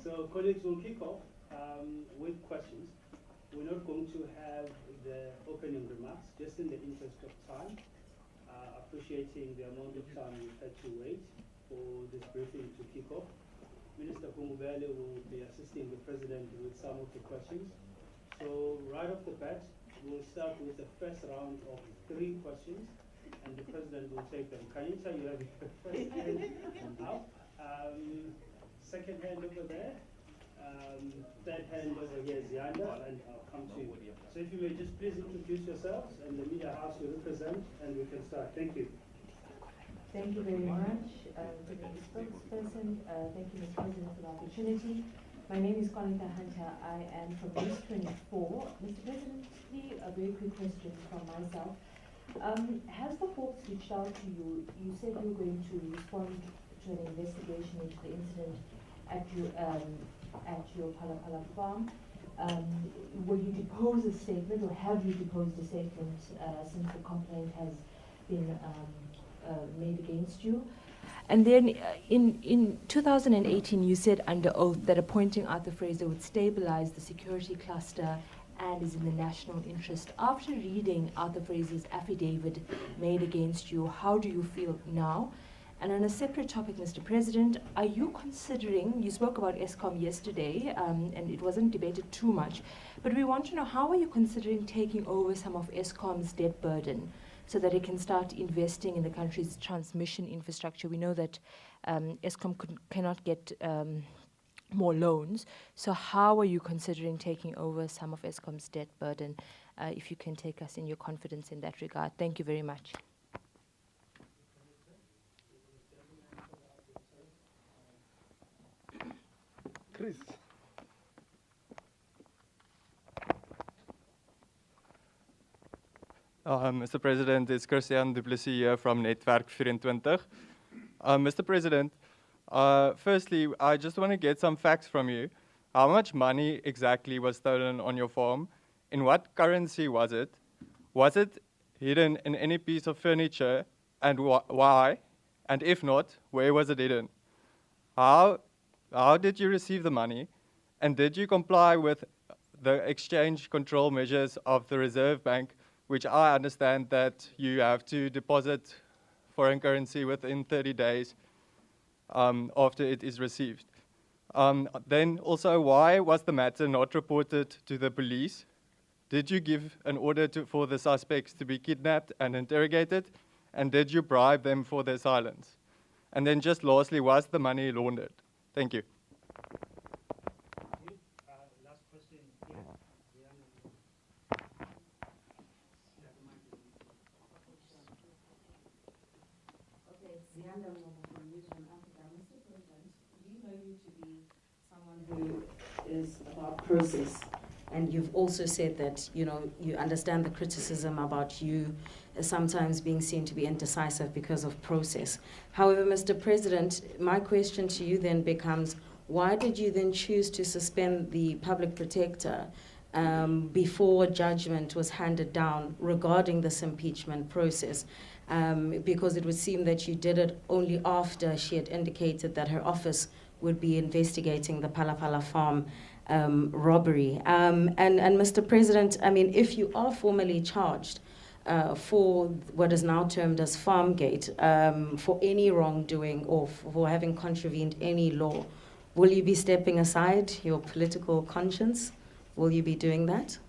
So colleagues will kick off with questions. We're not going to have the opening remarks, just in the interest of time, appreciating the amount of time we've had to wait for this briefing to kick off. Minister Kumubele will be assisting the President with some of the questions. So right off the bat, we'll start with the first round of 3 questions, and the President will take them. Kanita, you have your first hand up. Second hand over there. Third hand over here, Zianda, and I'll come to you. So if you may just please introduce yourselves and the media house you represent, and we can start. Thank you. Thank you very much, Deputy Spokesperson. Thank you, Mr. President, for the opportunity. My name is Colin Hunter. I am from News 24. Mr. President, a very quick question from myself. Has the Hawks reached out to you? You said you were going to respond to an investigation into the incident at your Palapala farm. Will you depose a statement, or have you deposed a statement since the complaint has been made against you? And then in 2018, you said under oath that appointing Arthur Fraser would stabilize the security cluster and is in the national interest. After reading Arthur Fraser's affidavit made against you, how do you feel now? And on a separate topic, Mr. President, are you considering, you spoke about ESCOM yesterday, and it wasn't debated too much, but we want to know, how are you considering taking over some of ESCOM's debt burden so that it can start investing in the country's transmission infrastructure? We know that ESCOM cannot get more loans. So how are you considering taking over some of ESCOM's debt burden? If you can take us in your confidence in that regard. Thank you very much. Chris. Mr. President, it's Christian Du Plessis here from Netwerk 24. Mr. President, firstly, I just want to get some facts from you. How much money exactly was stolen on your farm? In what currency was it? Was it hidden in any piece of furniture? And why? And if not, where was it hidden? How did you receive the money? And did you comply with the exchange control measures of the Reserve Bank, which I understand that you have to deposit foreign currency within 30 days after it is received? Then also, why was the matter not reported to the police? Did you give an order for the suspects to be kidnapped and interrogated? And did you bribe them for their silence? And then just lastly, was the money laundered? Thank you. Last question here. Okay, Zianda from News from Africa. Mr. President, we know you to be someone who is about process, and you've also said that you understand the criticism about you sometimes being seen to be indecisive because of process. However, Mr. President, my question to you then becomes, why did you then choose to suspend the public protector before judgment was handed down regarding this impeachment process? Because it would seem that you did it only after she had indicated that her office would be investigating the Palapala farm robbery. And Mr. President, I mean, if you are formally charged for what is now termed as Farmgate, for any wrongdoing or for having contravened any law, will you be stepping aside your political conscience? Will you be doing that?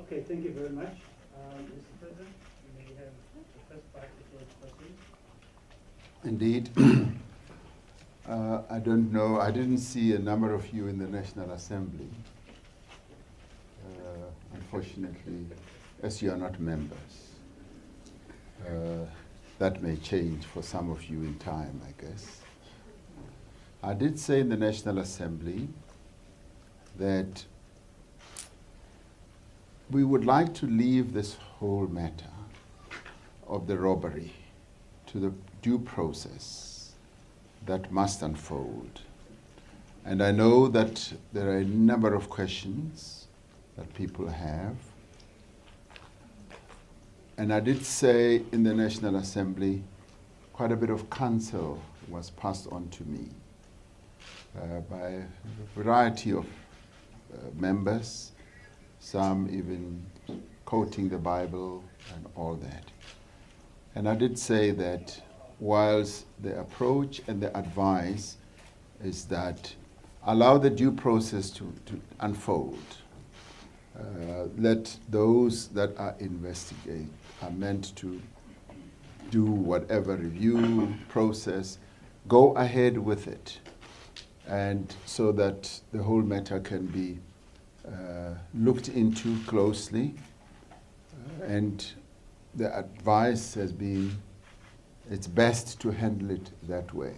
Okay, thank you very much. Mr. President, you may have the first part of your questions. Indeed. I don't know, I didn't see a number of you in the National Assembly, unfortunately, as you are not members. That may change for some of you in time, I guess. I did say in the National Assembly that we would like to leave this whole matter of the robbery to the due process that must unfold. And I know that there are a number of questions that people have. And I did say in the National Assembly, quite a bit of counsel was passed on to me by a variety of members, some even quoting the Bible and all that. And I did say that whilst the approach and the advice is that allow the due process to unfold, let those that are meant to do whatever review process, go ahead with it, and so that the whole matter can be looked into closely. And the advice has been it's best to handle it that way.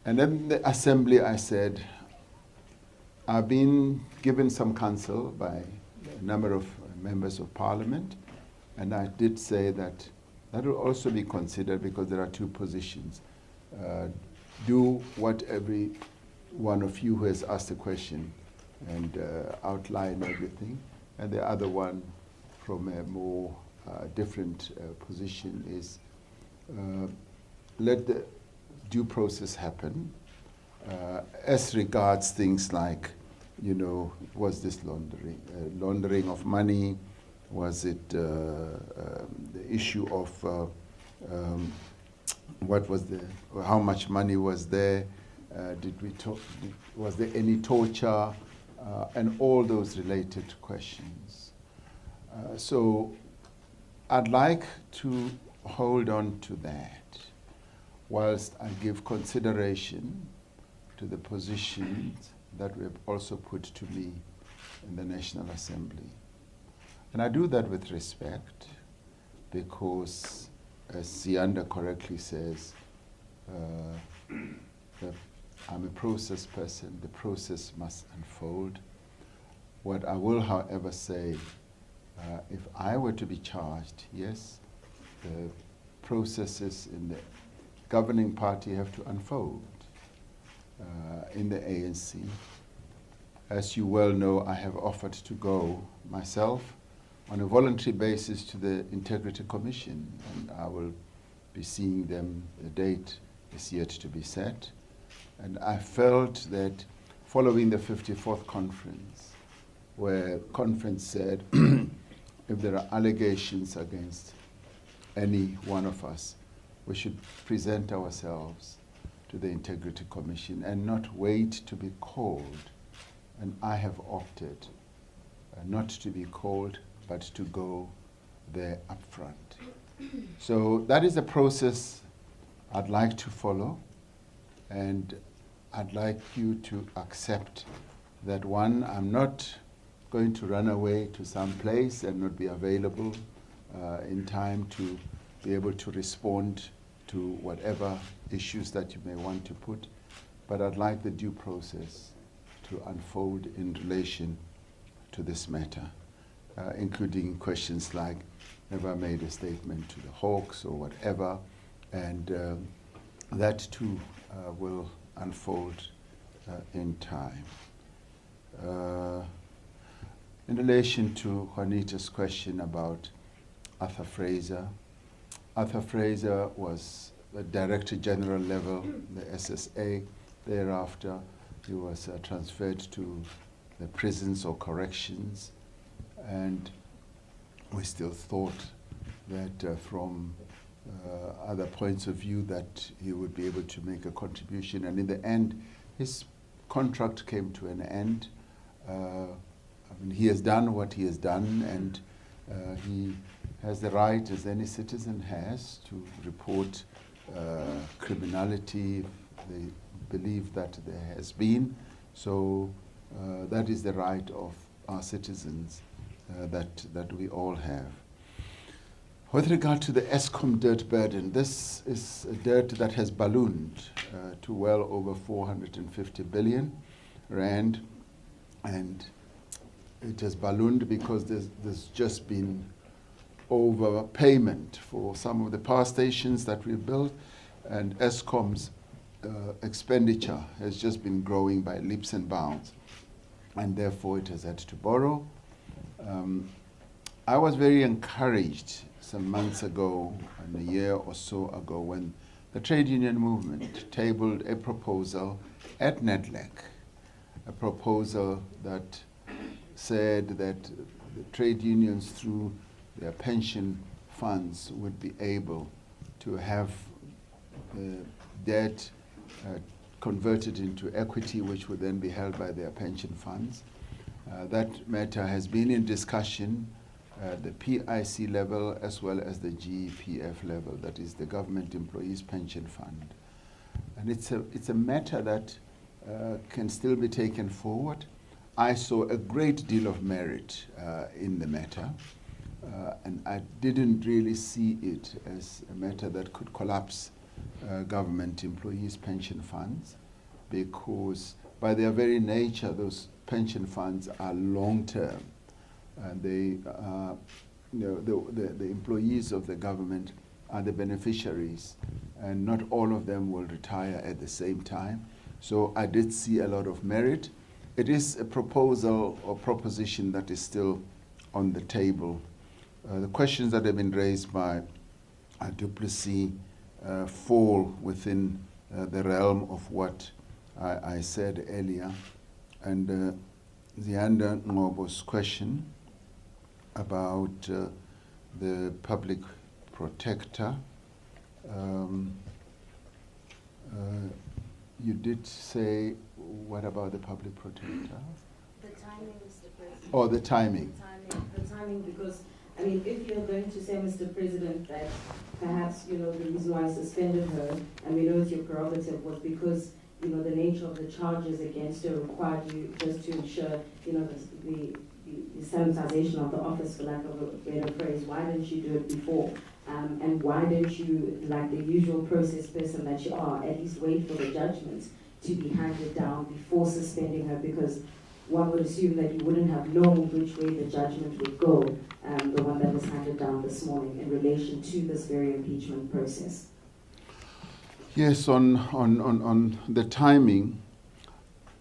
And then in the assembly I said, I've been given some counsel by a number of members of parliament, and I did say that that will also be considered because there are two positions. Do what every one of you who has asked a question and outline everything, and the other one from a more different position is let the due process happen as regards things like, you know, was this laundering of money? Was it the issue of what was how much money was there? Was there any torture? And all those related questions. So I'd like to hold on to that whilst I give consideration to the positions that we have also put to me in the National Assembly. And I do that with respect because, as Sianda correctly says, that I'm a process person, the process must unfold. What I will, however, say, if I were to be charged, yes, the processes in the governing party have to unfold in the ANC. As you well know, I have offered to go myself on a voluntary basis to the Integrity Commission, and I will be seeing them. The date is yet to be set. And I felt that following the 54th conference, where conference said, if there are allegations against any one of us, we should present ourselves to the Integrity Commission and not wait to be called. And I have opted not to be called, but to go there up front. So that is a process I'd like to follow, and I'd like you to accept that, one, I'm not going to run away to some place and not be available in time to be able to respond to whatever issues that you may want to put, but I'd like the due process to unfold in relation to this matter, including questions like, have I made a statement to the Hawks or whatever, and that too will unfold in time. In relation to Juanita's question about Arthur Fraser was the Director General level, the SSA. Thereafter, he was transferred to the prisons or corrections, and we still thought that from other points of view that he would be able to make a contribution, and in the end his contract came to an end. I mean, he has done what he has done, and he has the right, as any citizen has, to report criminality if they believe that there has been. So that is the right of our citizens that we all have. With regard to the Eskom dirt burden, this is a dirt that has ballooned to well over 450 billion rand, and it has ballooned because there's just been overpayment for some of the power stations that we've built, and Eskom's expenditure has just been growing by leaps and bounds, and therefore it has had to borrow. I was very encouraged some months ago, and a year or so ago, when the trade union movement tabled a proposal at NEDLAC, a proposal that said that the trade unions, through their pension funds, would be able to have debt converted into equity, which would then be held by their pension funds. That matter has been in discussion at the PIC level as well as the GPF level, that is the Government Employees Pension Fund. And it's a matter that can still be taken forward. I saw a great deal of merit in the matter, and I didn't really see it as a matter that could collapse government employees' pension funds, because by their very nature, those pension funds are long-term, and they, the employees of the government are the beneficiaries, and not all of them will retire at the same time. So I did see a lot of merit. It is a proposal or proposition that is still on the table. The questions that have been raised by Du Plessis fall within the realm of what I said earlier. And Zianda Ngobo's question about the public protector, you did say, what about the public protector? The timing, Mr. President. Oh, the timing. The timing, because, I mean, if you're going to say, Mr. President, that perhaps, the reason why I suspended her, and we know it's your prerogative, was because, the nature of the charges against her required you just to ensure, the sanitization of the office, for lack of a better phrase. Why didn't you do it before? And why didn't you, like the usual process person that you are, at least wait for the judgment to be handed down before suspending her? Because one would assume that you wouldn't have known which way the judgment would go, the one that was handed down this morning in relation to this very impeachment process. Yes, on the timing,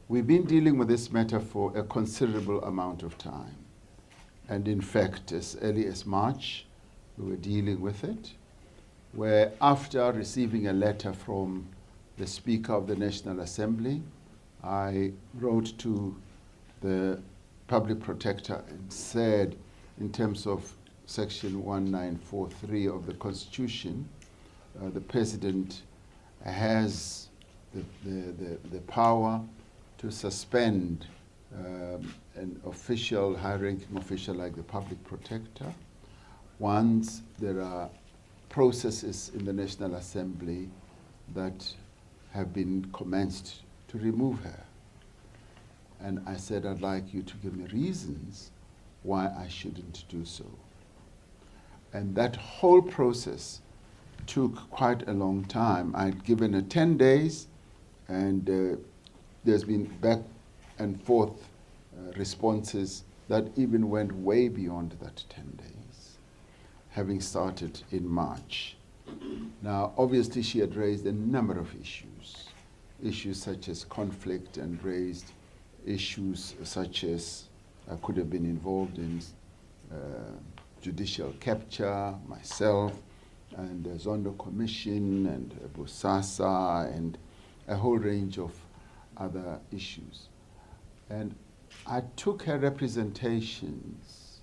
we've been dealing with this matter for a considerable amount of time. And in fact, as early as March, we were dealing with it, where after receiving a letter from the Speaker of the National Assembly, I wrote to the Public Protector and said, in terms of Section 1943 of the Constitution, the President has the power to suspend an official, high-ranking official like the Public Protector once there are processes in the National Assembly that have been commenced to remove her. And I said, I'd like you to give me reasons why I shouldn't do so. And that whole process took quite a long time. I'd given her 10 days, and there's been back and forth responses that even went way beyond that 10 days, having started in March. Now, obviously, she had raised a number of issues such as conflict, and raised issues such as I could have been involved in judicial capture, myself, and the Zondo Commission, and Busasa, and a whole range of other issues. And I took her representations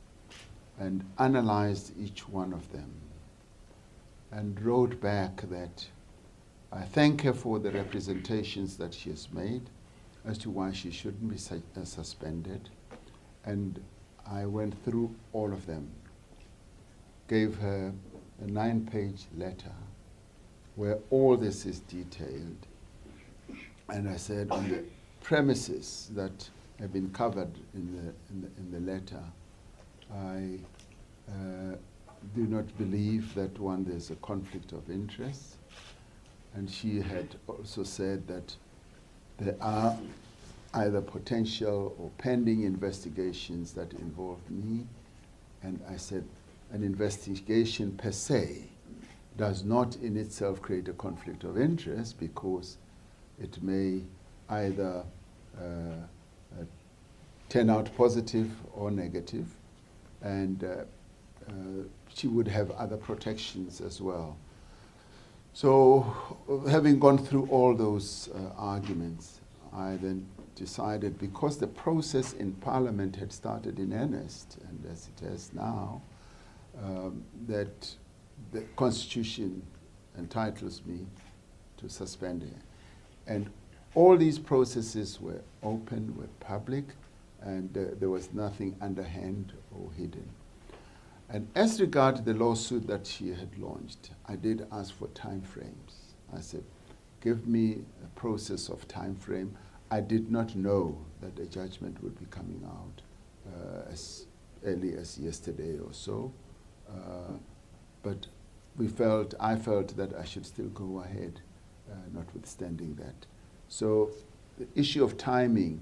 and analyzed each one of them, and wrote back that I thank her for the representations that she has made as to why she shouldn't be suspended. And I went through all of them, gave her a 9-page letter where all this is detailed. And I said, on the premises that have been covered in the letter, I do not believe that, one, there's a conflict of interest. And she had also said that there are either potential or pending investigations that involve me. And I said, an investigation per se does not in itself create a conflict of interest, because it may either turn out positive or negative. And she would have other protections as well. So having gone through all those arguments, I then decided, because the process in Parliament had started in earnest, and as it has now, that the Constitution entitles me to suspend her. And all these processes were open, were public, and there was nothing underhand or hidden. And as regards the lawsuit that she had launched, I did ask for time frames. I said, give me a process of time frame. I did not know that a judgment would be coming out as early as yesterday or so. But I felt that I should still go ahead, notwithstanding that. So the issue of timing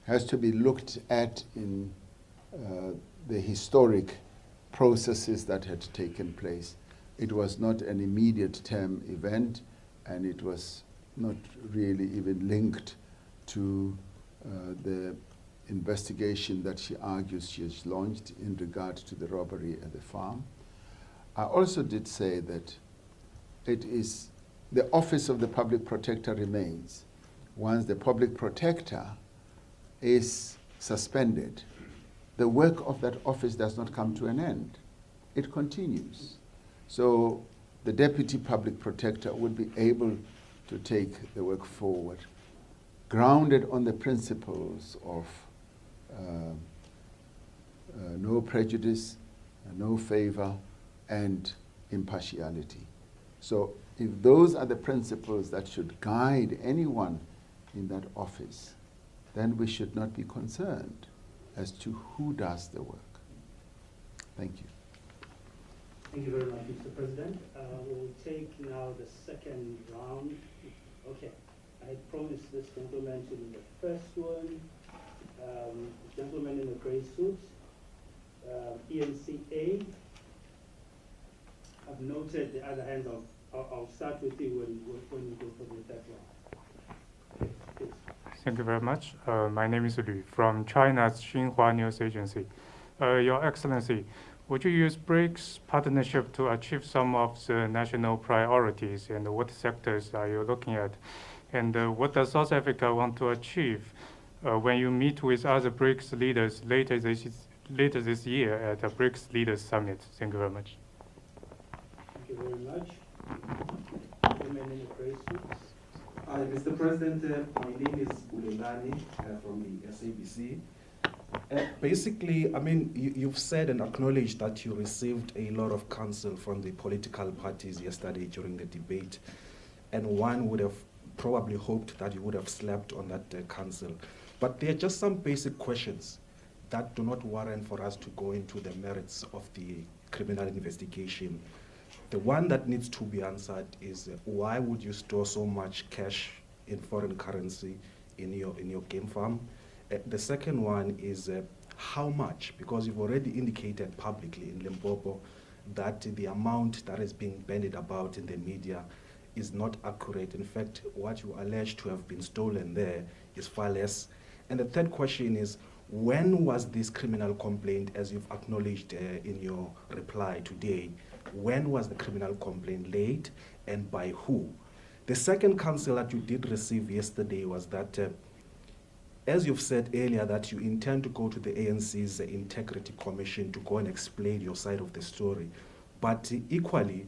has to be looked at in the historic processes that had taken place. It was not an immediate term event, and it was not really even linked to the investigation that she argues she has launched in regard to the robbery at the farm. I also did say that it is the office of the public protector remains. Once the public protector is suspended, the work of that office does not come to an end. It continues. So the deputy public protector would be able to take the work forward, grounded on the principles of no prejudice, no favor, and impartiality. So if those are the principles that should guide anyone in that office, then we should not be concerned as to who does the work. Thank you. Thank you very much, Mr. President. We'll take now the second round. Okay, I had promised this gentleman to be the first one. The gentleman in the gray suit, ENCA. I've noted the other hands. I'll start with you when you go for the third round. Please. Thank you very much. My name is Lu from China's Xinhua News Agency. Your Excellency, would you use Brics partnership to achieve some of the national priorities, and what sectors are you looking at? And what does South Africa want to achieve when you meet with other Brics leaders later this year at the Brics Leaders Summit? Thank you very much. Thank you very much. Hi, Mr. President. My name is Ulelani from the SABC. Basically, I mean, you've said and acknowledged that you received a lot of counsel from the political parties yesterday during the debate, and one would have probably hoped that you would have slept on that counsel. But there are just some basic questions that do not warrant for us to go into the merits of the criminal investigation. The one that needs to be answered is why would you store so much cash in foreign currency in your game farm? The second one is how much, because you've already indicated publicly in Limpopo that the amount that is being bandied about in the media is not accurate. In fact, what you allege to have been stolen there is far less. And the third question is, when was this criminal complaint, as you've acknowledged in your reply today, when was the criminal complaint laid and by who? The second counsel that you did receive yesterday was that, as you've said earlier, that you intend to go to the ANC's Integrity Commission to go and explain your side of the story. But equally,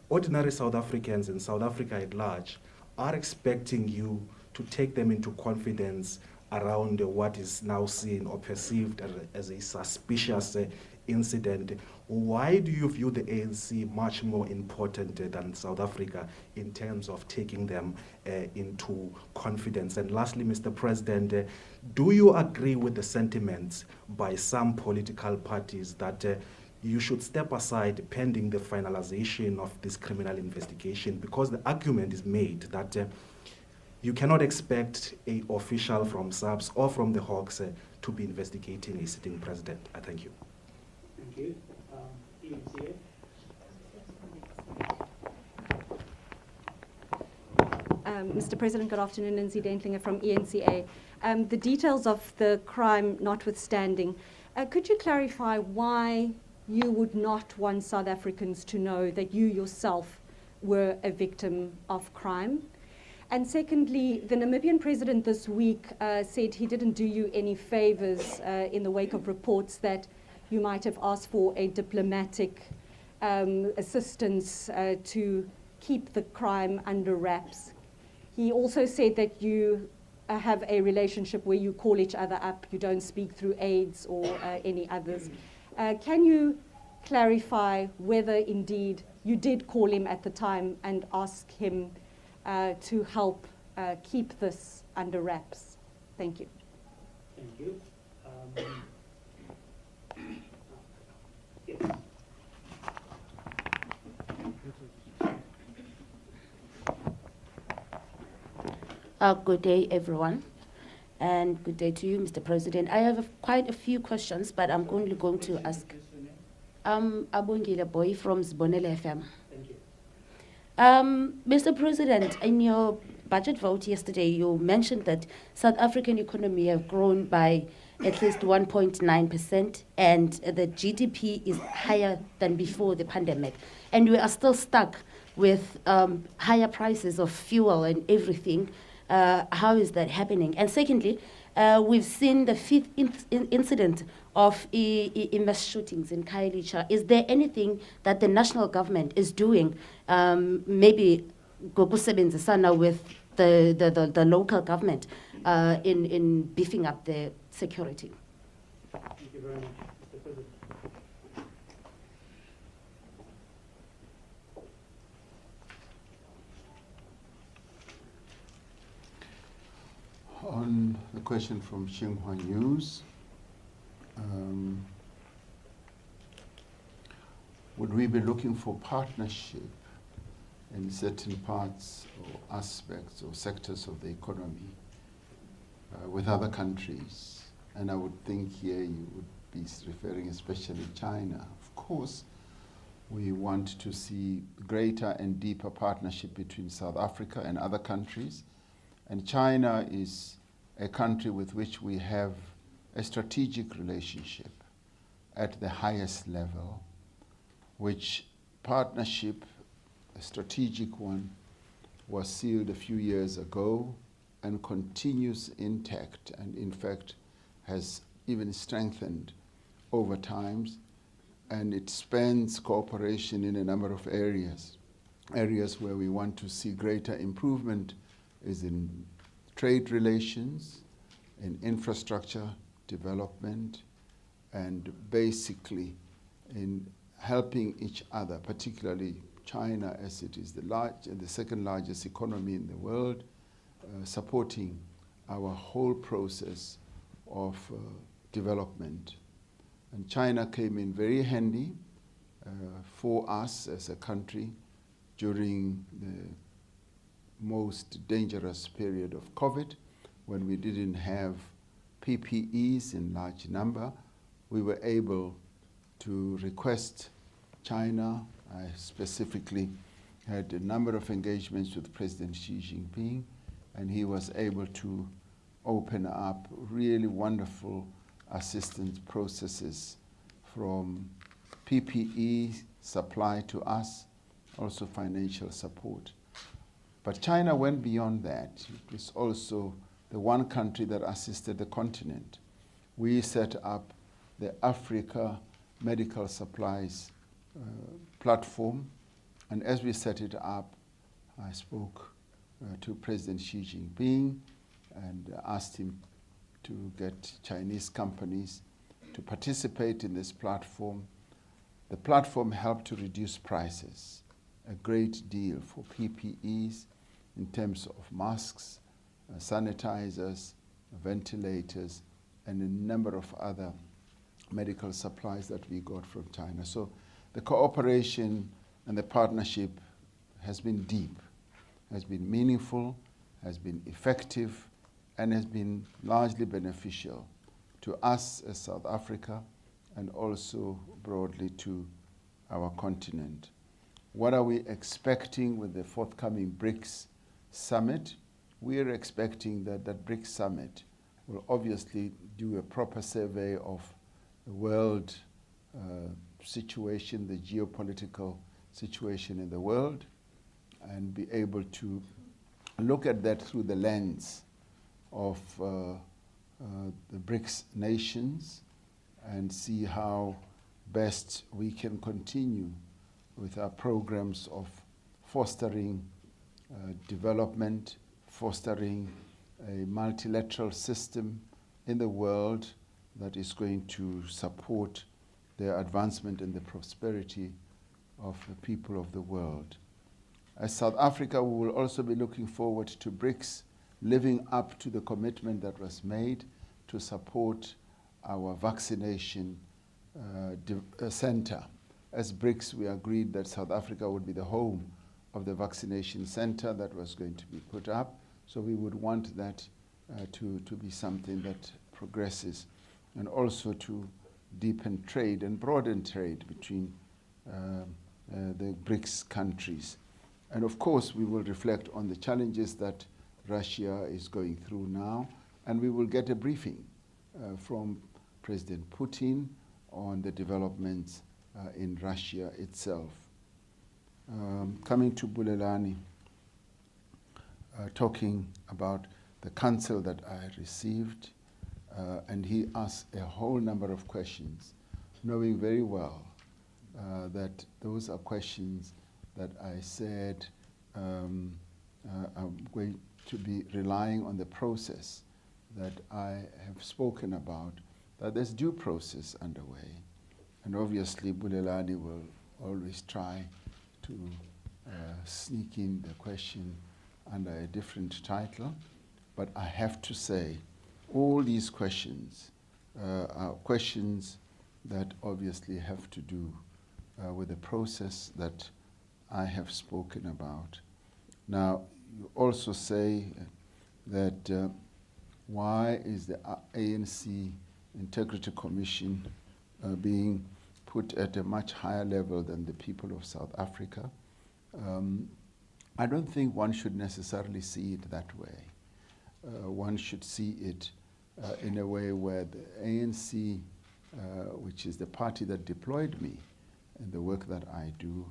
ordinary South Africans and South Africa at large are expecting you to take them into confidence around what is now seen or perceived as a suspicious incident. Why do you view the ANC much more important than South Africa in terms of taking them into confidence? And lastly, Mr. President, do you agree with the sentiments by some political parties that you should step aside pending the finalization of this criminal investigation? Because the argument is made that you cannot expect an official from SAPS or from the Hawks to be investigating a sitting president. Thank you. Thank you. ENCA. Mr. President, good afternoon. Lindsay Dentlinger from ENCA. The details of the crime notwithstanding, could you clarify why you would not want South Africans to know that you yourself were a victim of crime? And secondly, the Namibian president this week said he didn't do you any favors in the wake of reports that you might have asked for a diplomatic assistance to keep the crime under wraps. He also said that you have a relationship where you call each other up, you don't speak through aides or any others. Can you clarify whether indeed you did call him at the time and ask him to help keep this under wraps? Thank you. Thank you. Yes. Good day, everyone, and good day to you, Mr. President. I have quite a few questions, but I'm only going to ask. Abongile Boy from Zbonele FM. Thank you. Mr. President, in your budget vote yesterday, you mentioned that South African economy have grown by at least 1.9%, and the GDP is higher than before the pandemic. And we are still stuck with higher prices of fuel and everything. How is that happening? And secondly, we've seen the fifth incident of mass shootings in Khayelitsha. Is there anything that the national government is doing, maybe gokusebenzisana with the local government in beefing up the security? Thank you very much, Mr. President. On the question from Xinhua News, would we be looking for partnership in certain parts or aspects or sectors of the economy with other countries? And I would think here you would be referring especially China. Of course, we want to see greater and deeper partnership between South Africa and other countries. And China is a country with which we have a strategic relationship at the highest level, which partnership, a strategic one, was sealed a few years ago and continues intact, and in fact has even strengthened over times, and it spans cooperation in a number of areas. Areas where we want to see greater improvement is in trade relations, in infrastructure development, and basically in helping each other, particularly China, as it is the second largest economy in the world, supporting our whole process of development. And China came in very handy for us as a country during the most dangerous period of COVID, when we didn't have PPEs in large number. We were able to request China. I specifically had a number of engagements with President Xi Jinping, and he was able to open up really wonderful assistance processes, from PPE supply to us, also financial support. But China went beyond that. It was also the one country that assisted the continent. We set up the Africa Medical Supplies platform, and as we set it up, I spoke to President Xi Jinping and asked him to get Chinese companies to participate in this platform. The platform helped to reduce prices a great deal for PPEs in terms of masks, sanitizers, ventilators, and a number of other medical supplies that we got from China. So the cooperation and the partnership has been deep, has been meaningful, has been effective, and has been largely beneficial to us as South Africa and also broadly to our continent. What are we expecting with the forthcoming Brics summit? We are expecting that that Brics summit will obviously do a proper survey of the world situation, the geopolitical situation in the world, and be able to look at that through the lens of the Brics nations and see how best we can continue with our programs of fostering development, fostering a multilateral system in the world that is going to support the advancement and the prosperity of the people of the world. As South Africa, we will also be looking forward to Brics living up to the commitment that was made to support our vaccination center. As Brics, we agreed that South Africa would be the home of the vaccination center that was going to be put up. So we would want that to be something that progresses, and also to deepen trade and broaden trade between the Brics countries. And of course, we will reflect on the challenges that Russia is going through now, and we will get a briefing from President Putin on the developments in Russia itself. Coming to Bulelani, talking about the counsel that I received, and he asked a whole number of questions, knowing very well that those are questions that I said I'm going to be relying on the process that I have spoken about, that there's due process underway. And obviously, Bulelani will always try to sneak in the question under a different title. But I have to say, all these questions are questions that obviously have to do with the process that I have spoken about. Now, you also say that why is the ANC Integrity Commission being put at a much higher level than the people of South Africa? I don't think one should necessarily see it that way. One should see it in a way where the ANC, which is the party that deployed me and the work that I do,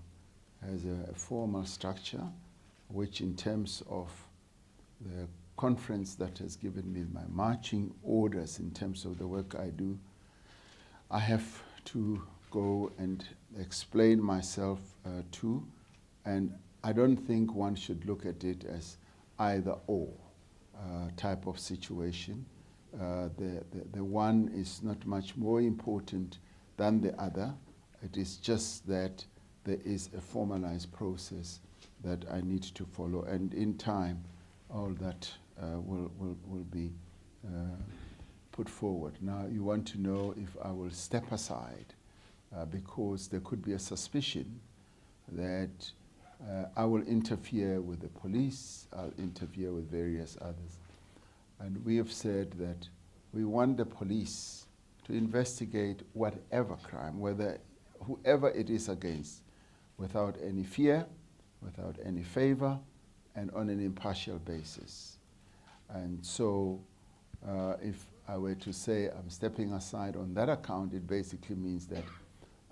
has a formal structure, which in terms of the conference that has given me my marching orders in terms of the work I do, I have to go and explain myself to, and I don't think one should look at it as either or type of situation. The one is not much more important than the other. It is just that there is a formalized process that I need to follow, and in time, all that will be put forward. Now, you want to know if I will step aside because there could be a suspicion that I will interfere with the police, I'll interfere with various others. And we have said that we want the police to investigate whatever crime, whether whoever it is against, without any fear, without any favor, and on an impartial basis. And so if I were to say I'm stepping aside on that account, it basically means that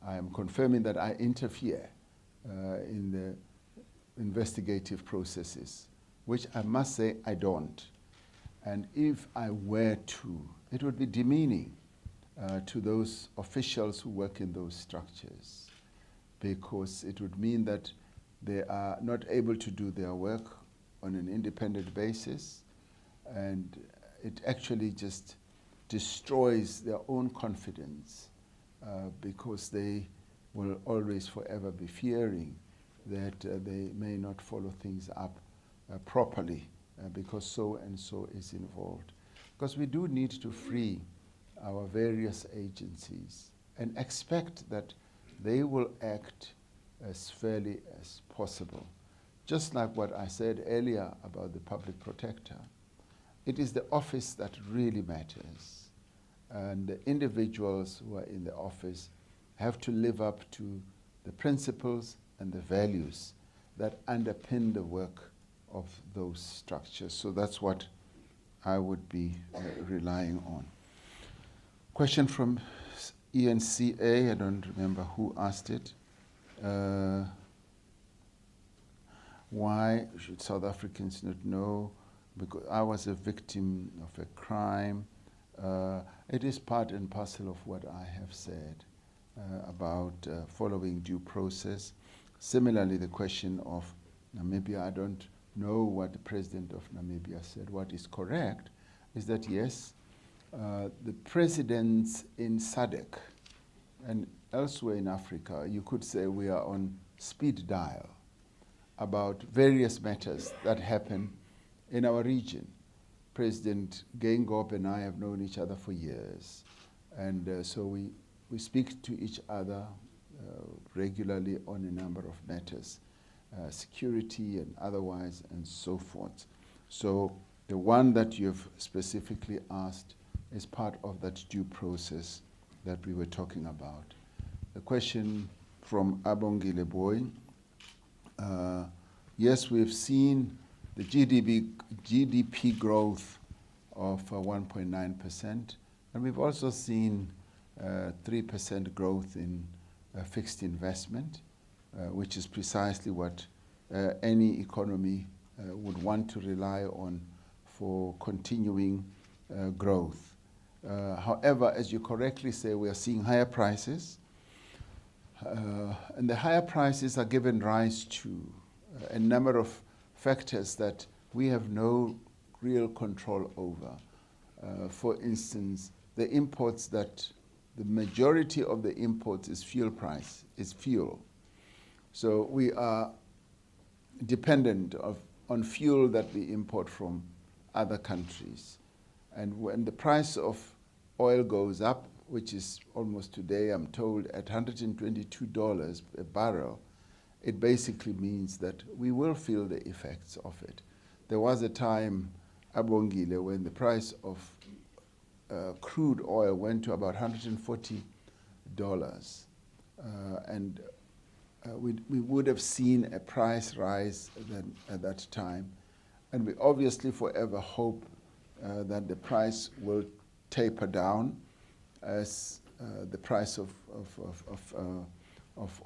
I am confirming that I interfere in the investigative processes, which I must say I don't. And if I were to, it would be demeaning to those officials who work in those structures, because it would mean that they are not able to do their work on an independent basis, and it actually just destroys their own confidence because they will always forever be fearing that they may not follow things up properly because so and so is involved. Because we do need to free our various agencies and expect that they will act as fairly as possible. Just like what I said earlier about the public protector, it is the office that really matters. And the individuals who are in the office have to live up to the principles and the values that underpin the work of those structures. So that's what I would be relying on. Question from ENCA, I don't remember who asked it. Why should South Africans not know? Because I was a victim of a crime. It is part and parcel of what I have said about following due process. Similarly, the question of Namibia, I don't know what the president of Namibia said. What is correct is that, yes, the presidents in SADC and elsewhere in Africa, you could say we are on speed dial about various matters that happen in our region. President Geingob and I have known each other for years. And so we speak to each other regularly on a number of matters, security and otherwise and so forth. So the one that you've specifically asked is part of that due process that we were talking about. The question from Abongile Boy, yes, we've seen the GDP growth of 1.9%, and we've also seen 3% growth in fixed investment, which is precisely what any economy would want to rely on for continuing growth. However, as you correctly say, we are seeing higher prices, and the higher prices are given rise to a number of factors that we have no real control over. For instance, the imports that the majority of the imports is fuel. So we are dependent on fuel that we import from other countries. And when the price of oil goes up, which is almost today, I'm told, at $122 a barrel, it basically means that we will feel the effects of it. There was a time, Abongile, when the price of crude oil went to about $140, and we would have seen a price rise at that time. And we obviously forever hope that the price will taper down as the price of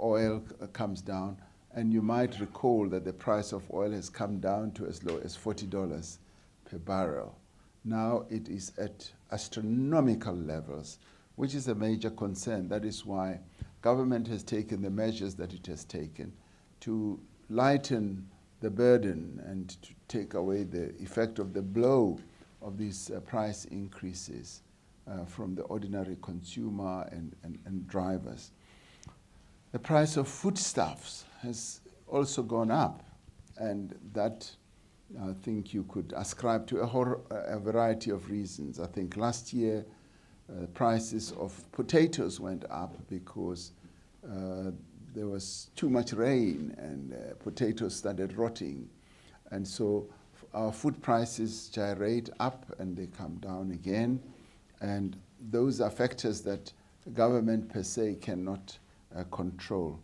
oil comes down. And you might recall that the price of oil has come down to as low as $40 per barrel. Now it is at astronomical levels, which is a major concern. That is why government has taken the measures that it has taken to lighten the burden and to take away the effect of the blow of these price increases from the ordinary consumer and drivers. The price of foodstuffs has also gone up, and that I think you could ascribe to a variety of reasons. I think last year prices of potatoes went up because there was too much rain and potatoes started rotting. And so our food prices gyrate up and they come down again. And those are factors that government per se cannot control.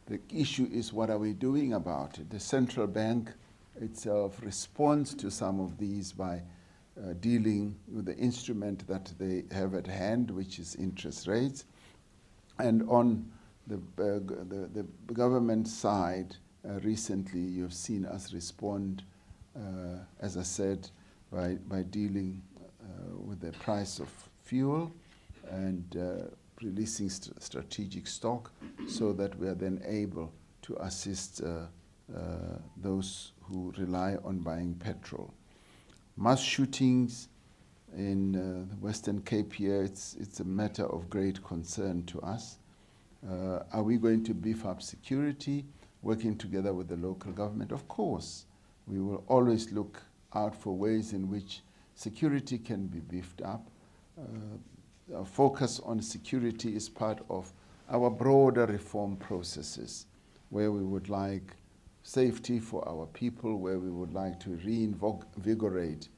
The issue is, what are we doing about it? The central bank itself responds to some of these by dealing with the instrument that they have at hand, which is interest rates. And on the government side, recently you've seen us respond, as I said, by dealing with the price of fuel and releasing strategic stock so that we are then able to assist those who rely on buying petrol. Mass shootings in the Western Cape here, it's a matter of great concern to us. Are we going to beef up security, working together with the local government? Of course. We will always look out for ways in which security can be beefed up. Our focus on security is part of our broader reform processes, where we would like safety for our people, where we would like to reinvigorate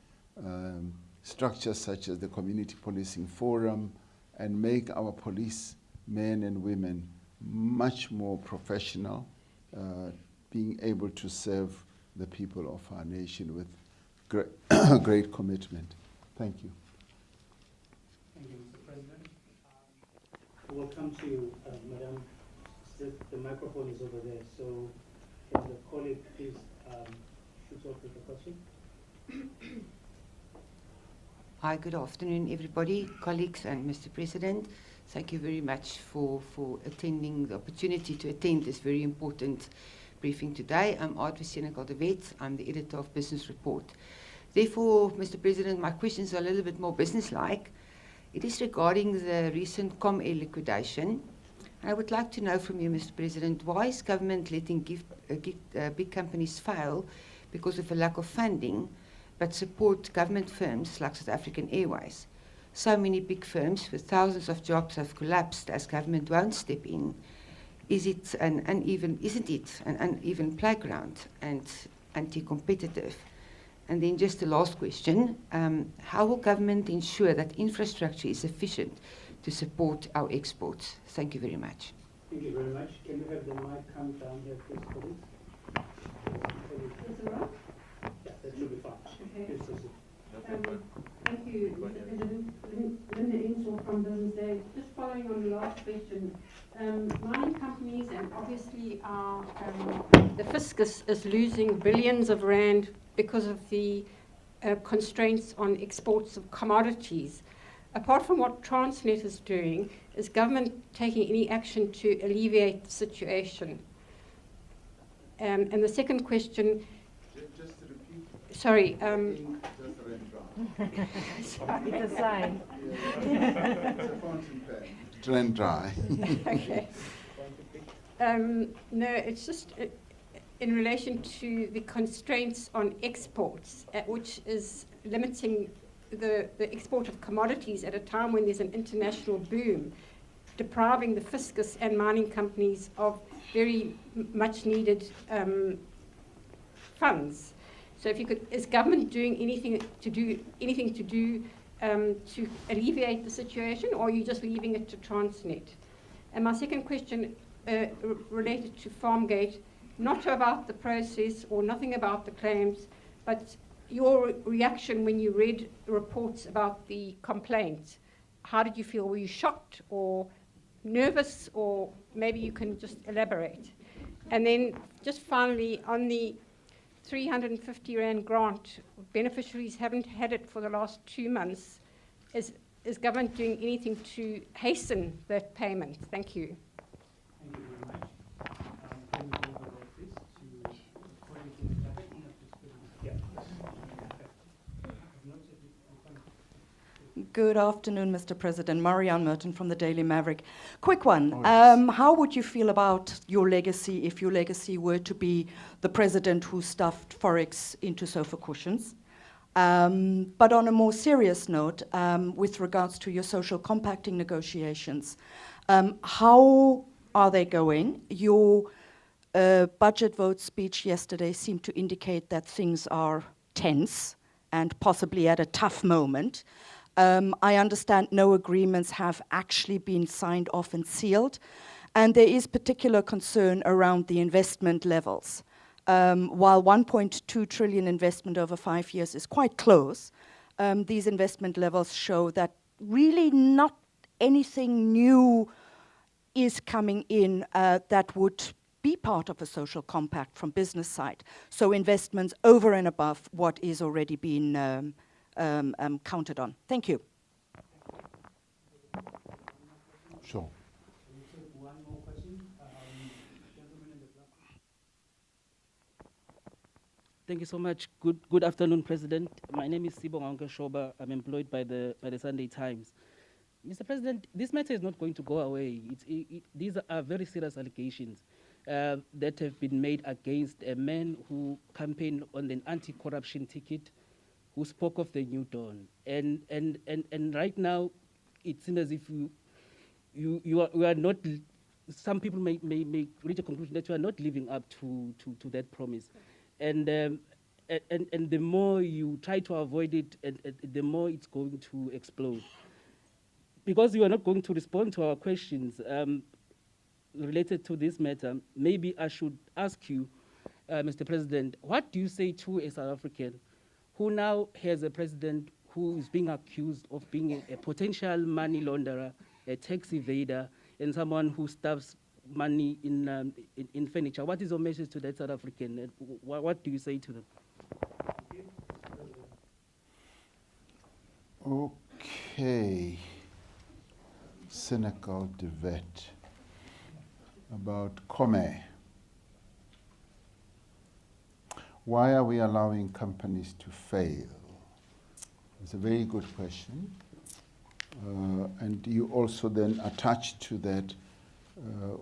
structures such as the Community Policing Forum and make our police men and women much more professional, being able to serve the people of our nation with great commitment. Thank you. Thank you, Mr. President. we'll come to you, Madam. The microphone is over there, so can the colleague please shoot off with the question? Hi, good afternoon, everybody, colleagues, and Mr. President. Thank you very much for attending the opportunity to attend this very important briefing today. I'm Audrey Senekal-de-Wet. I'm the editor of Business Report. Therefore, Mr. President, my questions are a little bit more business-like. It is regarding the recent ComAir liquidation. I would like to know from you, Mr. President, why is government letting big companies fail because of a lack of funding, but support government firms like South African Airways? So many big firms with thousands of jobs have collapsed as government won't step in. Isn't it an uneven playground and anti-competitive? And then just the last question, how will government ensure that infrastructure is sufficient to support our exports? Thank you very much. Thank you very much. Can you have the mic come down here, please, colleagues? Is it right? Yeah, that should be fine. Okay. Please proceed. Thank you, Mr. President. Linda Insel from Business Day. Just following on the last question, mining companies and obviously the fiscus is losing billions of rand because of the constraints on exports of commodities. Apart from what Transnet is doing, is government taking any action to alleviate the situation? And the second question... Just to repeat. Sorry. It's a sign. It's a fountain pen. Dry and dry. Okay. No, it's just in relation to the constraints on exports, which is limiting the export of commodities at a time when there's an international boom, depriving the fiscus and mining companies of very much needed funds. So if you could, is government doing anything to alleviate the situation, or are you just leaving it to Transnet? And my second question related to Farmgate, not about the process or nothing about the claims, but your reaction when you read reports about the complaint. How did you feel? Were you shocked or nervous, or maybe you can just elaborate? And then just finally, on the 350 Rand grant, beneficiaries haven't had it for the last 2 months. Is government doing anything to hasten that payment? Thank you. Thank you very much. Can we go over, please, to according to the topic? Yeah. Good afternoon, Mr. President. Marianne Merton from the Daily Maverick. Quick one. How would you feel about your legacy if your legacy were to be the president who stuffed Forex into sofa cushions? But on a more serious note, with regards to your social compacting negotiations, how are they going? Your budget vote speech yesterday seemed to indicate that things are tense and possibly at a tough moment. I understand no agreements have actually been signed off and sealed, and there is particular concern around the investment levels. While 1.2 trillion investment over 5 years is quite close, these investment levels show that really not anything new is coming in that would be part of a social compact from business side. So investments over and above what is already been counted on. Thank you. Sure. One more question. Gentleman in the black. Thank you so much. Good afternoon, President. My name is Sibonga Shoba. I'm employed by the Sunday Times. Mr. President, this matter is not going to go away. These are very serious allegations that have been made against a man who campaigned on an anti-corruption ticket, who spoke of the new dawn. And right now, it seems as if you are not. Some people may reach a conclusion that you are not living up to that promise. And the more you try to avoid it, the more it's going to explode. Because you are not going to respond to our questions related to this matter, maybe I should ask you, Mr. President, what do you say to a South African who now has a president who is being accused of being a potential money launderer, a tax evader, and someone who stuffs money in furniture. What is your message to that South African? And what do you say to them? Okay. Cynical debate about Come. Why are we allowing companies to fail? It's a very good question. And you also then attach to that,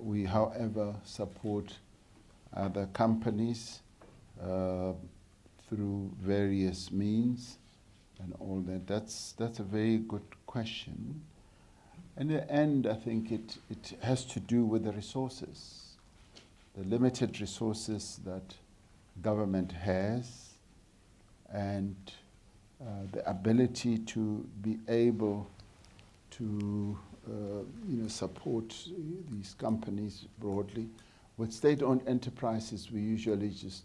we, however, support other companies through various means and all that. That's a very good question. In the end, I think it has to do with the resources, the limited resources that government has, and the ability to be able to support these companies broadly. With state-owned enterprises, we usually just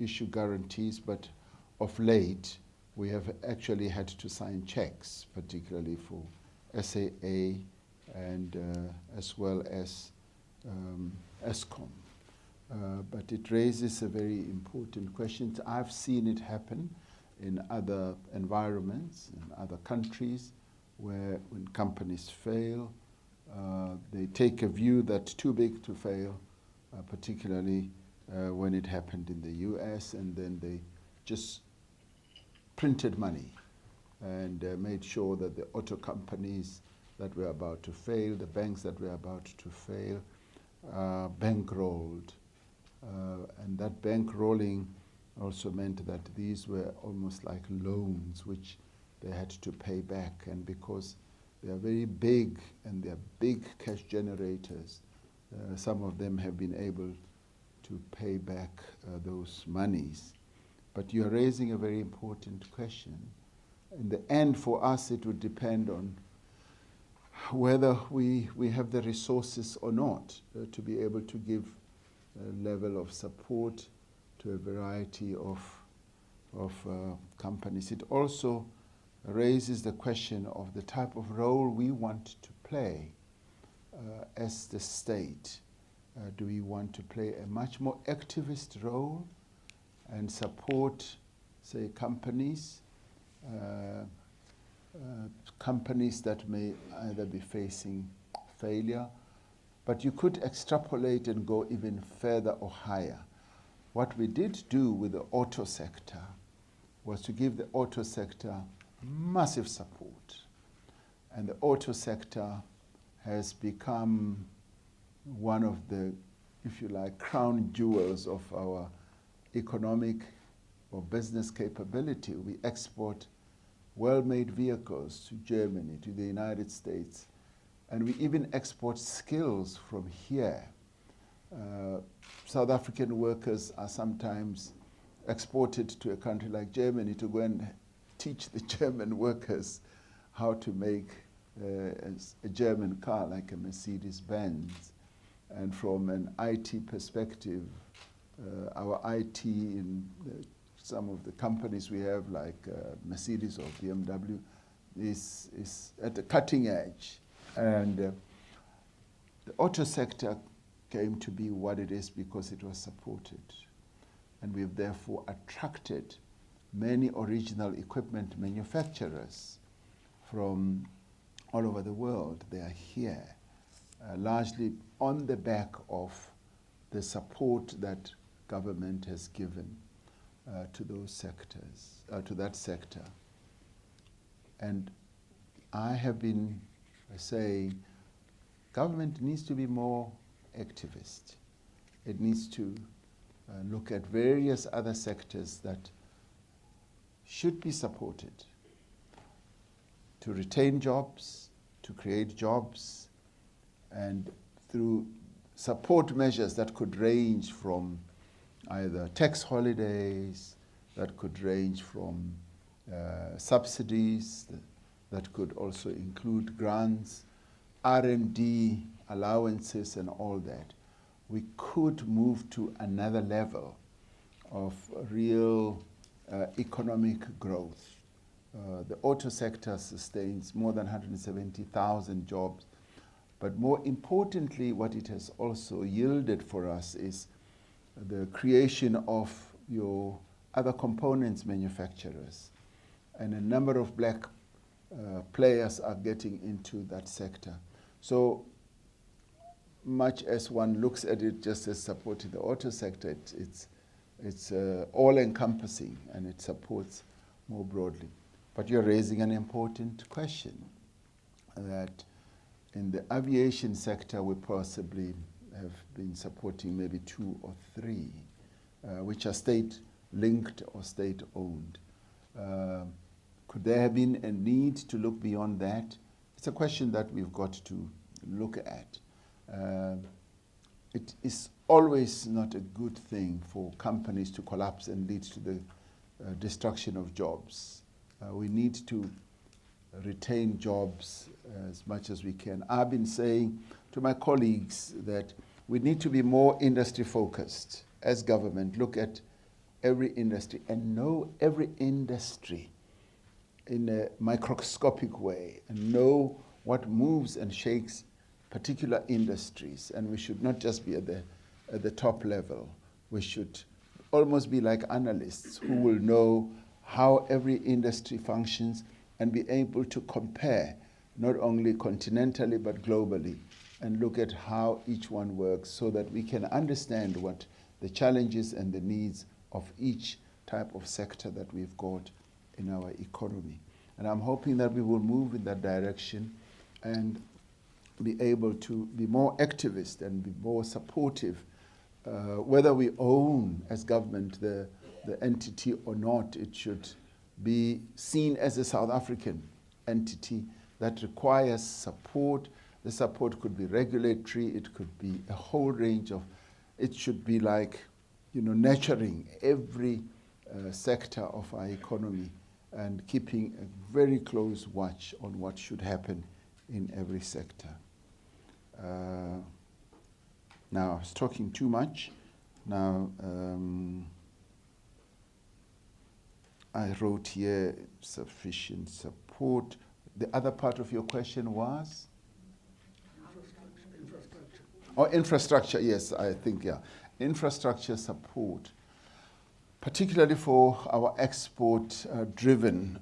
issue guarantees, but of late, we have actually had to sign checks, particularly for SAA and as well as Eskom. But it raises a very important question. I've seen it happen in other environments, in other countries, where when companies fail, they take a view that's too big to fail, particularly when it happened in the US, and then they just printed money and made sure that the auto companies that were about to fail, the banks that were about to fail, bankrolled. And that bankrolling also meant that these were almost like loans which they had to pay back. And because they are very big and they are big cash generators, some of them have been able to pay back those monies. But you're raising a very important question. In the end, for us, it would depend on whether we have the resources or not to be able to give a level of support to a variety of companies. It also raises the question of the type of role we want to play as the state. Do we want to play a much more activist role and support, say, companies that may either be facing failure, but you could extrapolate and go even further or higher. What we did do with the auto sector was to give the auto sector massive support. And the auto sector has become one of the, if you like, crown jewels of our economic or business capability. We export well-made vehicles to Germany, to the United States, and we even export skills from here. South African workers are sometimes exported to a country like Germany to go and teach the German workers how to make a German car like a Mercedes-Benz. And from an IT perspective, our IT in some of the companies we have, like Mercedes or BMW, is at the cutting edge. And the auto sector came to be what it is because it was supported. And we've therefore attracted many original equipment manufacturers from all over the world. They are here, largely on the back of the support that government has given to those sectors, to that sector. And I have been saying government needs to be more activist. It needs to look at various other sectors that should be supported to retain jobs, to create jobs, and through support measures that could range from either tax holidays, that could range from subsidies, that could also include grants, R&D allowances and all that. We could move to another level of real economic growth. The auto sector sustains more than 170,000 jobs. But more importantly, what it has also yielded for us is the creation of your other components manufacturers. And a number of black players are getting into that sector. So much as one looks at it just as supporting the auto sector, it's all-encompassing, and it supports more broadly. But you're raising an important question, that in the aviation sector we possibly have been supporting maybe 2 or 3, which are state-linked or state-owned. Could there have been a need to look beyond that? It's a question that we've got to look at. It is always not a good thing for companies to collapse and lead to the destruction of jobs. We need to retain jobs as much as we can. I've been saying to my colleagues that we need to be more industry focused as government, look at every industry and know every industry in a microscopic way, and know what moves and shakes particular industries. And we should not just be at the top level. We should almost be like analysts who will know how every industry functions and be able to compare not only continentally but globally, and look at how each one works so that we can understand what the challenges and the needs of each type of sector that we've got in our economy. And I'm hoping that we will move in that direction and be able to be more activist and be more supportive, whether we own as government the entity or not. It should be seen as a South African entity that requires support. The support could be regulatory, it could be a whole range of, it should be like, nurturing every sector of our economy and keeping a very close watch on what should happen in every sector. Now, I was talking too much. Now, I wrote here sufficient support. The other part of your question was? Infrastructure, yes, I think, yeah. Infrastructure support, particularly for our export-driven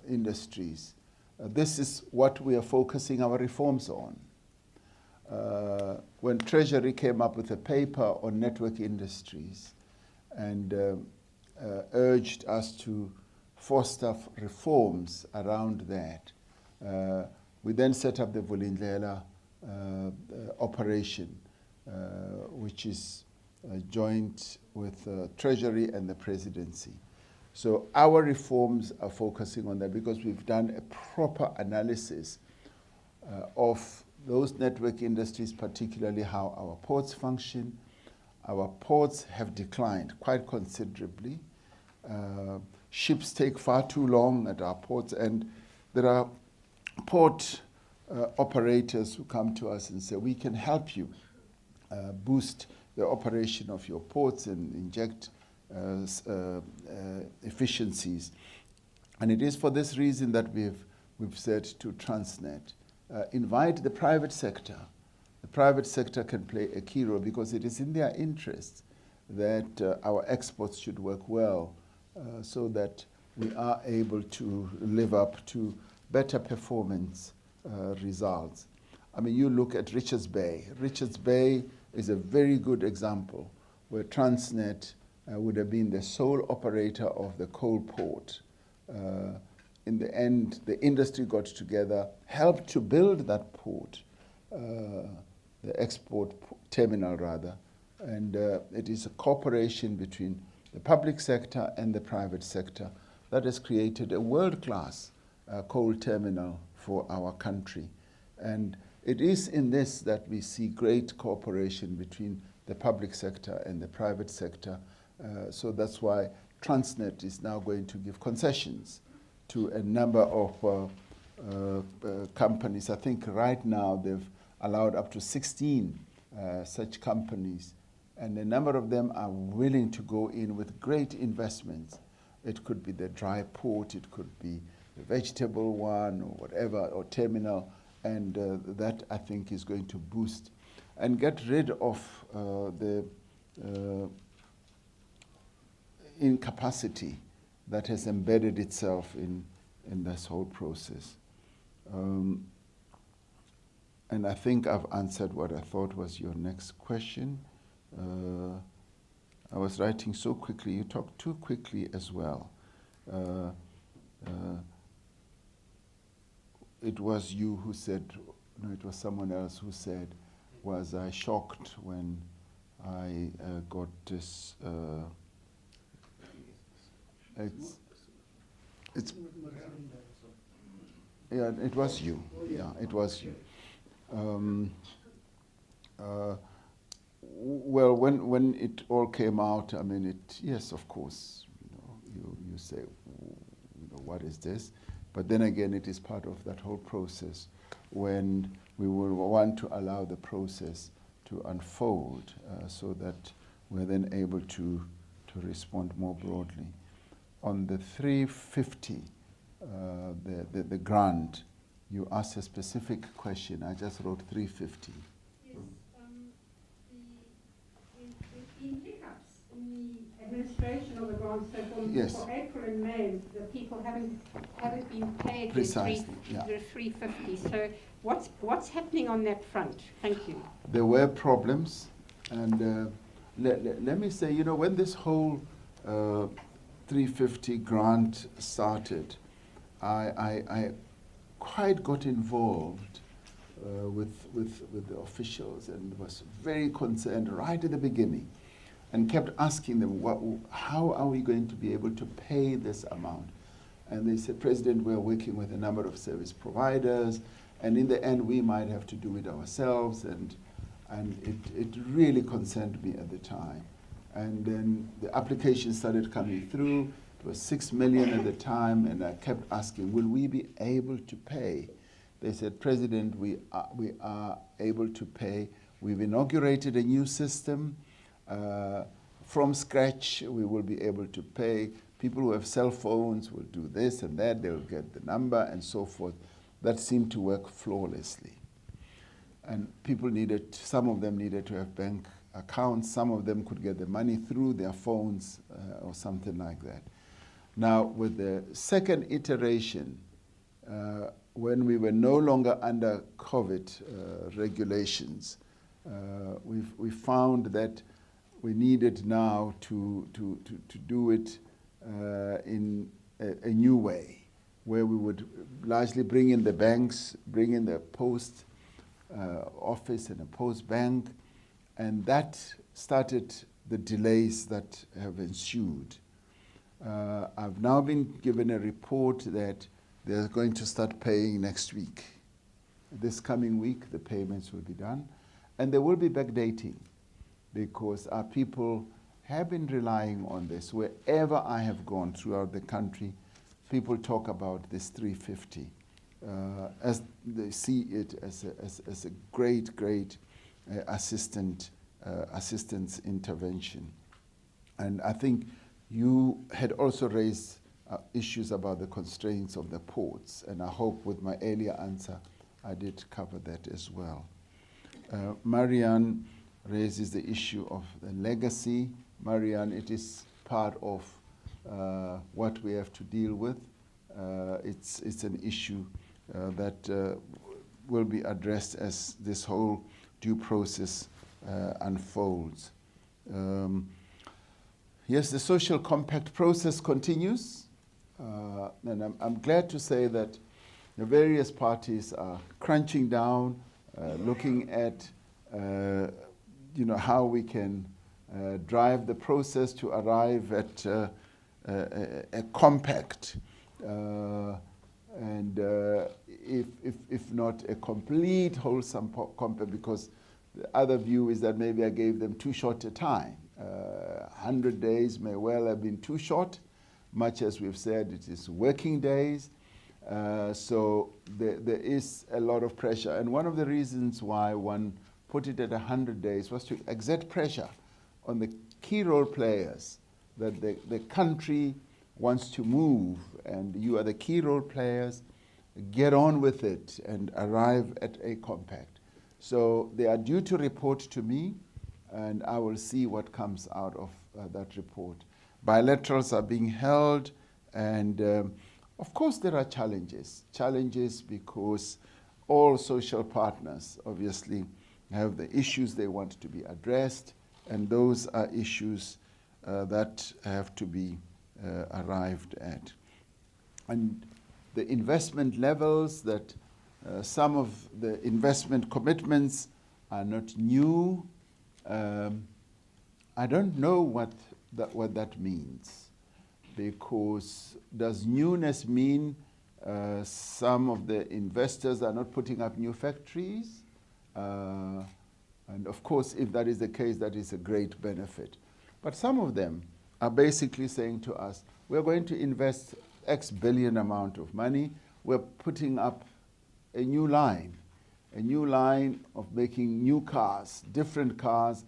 industries. This is what we are focusing our reforms on. When Treasury came up with a paper on network industries and urged us to foster reforms around that, we then set up the Vulindlela operation, which is joint with Treasury and the Presidency. So our reforms are focusing on that because we've done a proper analysis of those network industries, particularly how our ports function. Our ports have declined quite considerably. Ships take far too long at our ports, and there are port operators who come to us and say, we can help you boost the operation of your ports and inject efficiencies. And it is for this reason that we've said to Transnet, invite the private sector. The private sector can play a key role because it is in their interest that our exports should work well so that we are able to live up to better performance results. I mean, you look at Richards Bay. Richards Bay is a very good example where Transnet would have been the sole operator of the coal port. In the end, the industry got together, helped to build that port, the export terminal rather, and it is a cooperation between the public sector and the private sector that has created a world-class coal terminal for our country. And it is in this that we see great cooperation between the public sector and the private sector. So that's why Transnet is now going to give concessions to a number of companies. I think right now they've allowed up to 16 such companies, and a number of them are willing to go in with great investments. It could be the dry port, it could be the vegetable one or whatever, or terminal, And that, I think, is going to boost and get rid of the incapacity that has embedded itself in this whole process. And I think I've answered what I thought was your next question. I was writing so quickly, you talked too quickly as well. It was you who said, no, it was someone else who said, was I shocked when I got this, yeah, it was you. Yeah, it was you. Well, when it all came out, I mean, yes, of course, you say, what is this? But then again, it is part of that whole process when we will want to allow the process to unfold so that we're then able to respond more broadly. On the 350, the grant, you asked a specific question. I just wrote 350. Yes, there's been hiccups in the administration of the grant. So for April and May, the people haven't been paid Precisely, the 350. So what's happening on that front? Thank you. There were problems, and let me say, when this whole 350 grant started, I quite got involved with the officials and was very concerned right at the beginning and kept asking them, how are we going to be able to pay this amount? And they said, President, we're working with a number of service providers, and in the end we might have to do it ourselves, and it really concerned me at the time. And then the application started coming through. It was 6 million at the time, and I kept asking, will we be able to pay? They said, President, we are able to pay. We've inaugurated a new system. From scratch, we will be able to pay. People who have cell phones will do this and that. They'll get the number and so forth. That seemed to work flawlessly. And people some of them needed to have bank accounts. Some of them could get the money through their phones or something like that. Now, with the second iteration, when we were no longer under COVID regulations, we found that we needed now to do it in a new way, where we would largely bring in the banks, bring in the post office and a post bank, and that started the delays that have ensued. I've now been given a report that they're going to start paying next week. This coming week, the payments will be done. And there will be backdating because our people have been relying on this. Wherever I have gone throughout the country, people talk about this 350 as they see it as a great assistance intervention. And I think you had also raised issues about the constraints of the ports, and I hope with my earlier answer I did cover that as well. Marianne raises the issue of the legacy. Marianne, it is part of what we have to deal with. It's an issue that will be addressed as this whole due process unfolds. Yes, the social compact process continues, and I'm glad to say that the various parties are crunching down, looking at how we can drive the process to arrive at a compact, and if not a complete wholesome compact, because the other view is that maybe I gave them too short a time. 100 days may well have been too short, much as we've said it is working days. So there is a lot of pressure. And one of the reasons why one put it at 100 days was to exert pressure on the key role players, that the country wants to move, and you are the key role players, get on with it and arrive at a compact. So they are due to report to me, and I will see what comes out of that report. Bilaterals are being held, and of course there are challenges. Challenges because all social partners obviously have the issues they want to be addressed, and those are issues that have to be arrived at. And the investment levels, that some of the investment commitments are not new. I don't know what that means, because does newness mean some of the investors are not putting up new factories? And of course, if that is the case, that is a great benefit. But some of them are basically saying to us, we're going to invest X billion amount of money, we're putting up a new line of making new cars, different cars,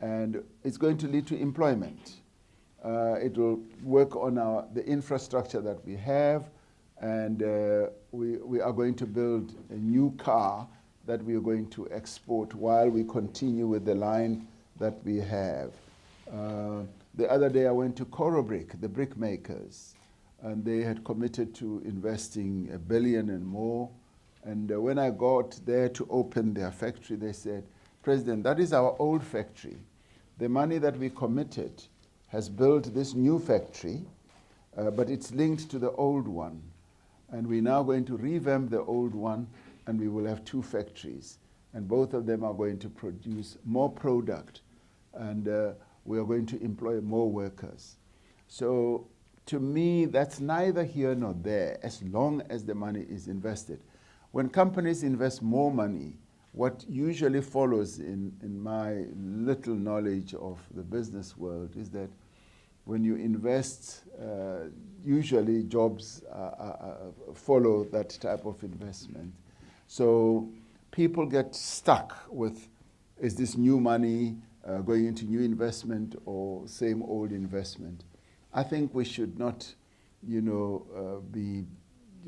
and it's going to lead to employment. It will work on the infrastructure that we have, and we are going to build a new car that we are going to export while we continue with the line that we have. The other day I went to Brics, the brick makers, and they had committed to investing $1 billion and more. And when I got there to open their factory, they said, President, that is our old factory. The money that we committed has built this new factory, but it's linked to the old one. And we're now going to revamp the old one, and we will have 2 factories. And both of them are going to produce more product, and we are going to employ more workers. So to me, that's neither here nor there, as long as the money is invested. When companies invest more money, what usually follows in my little knowledge of the business world is that when you invest, usually jobs follow that type of investment. So people get stuck with, is this new money going into new investment or same old investment? I think we should not, be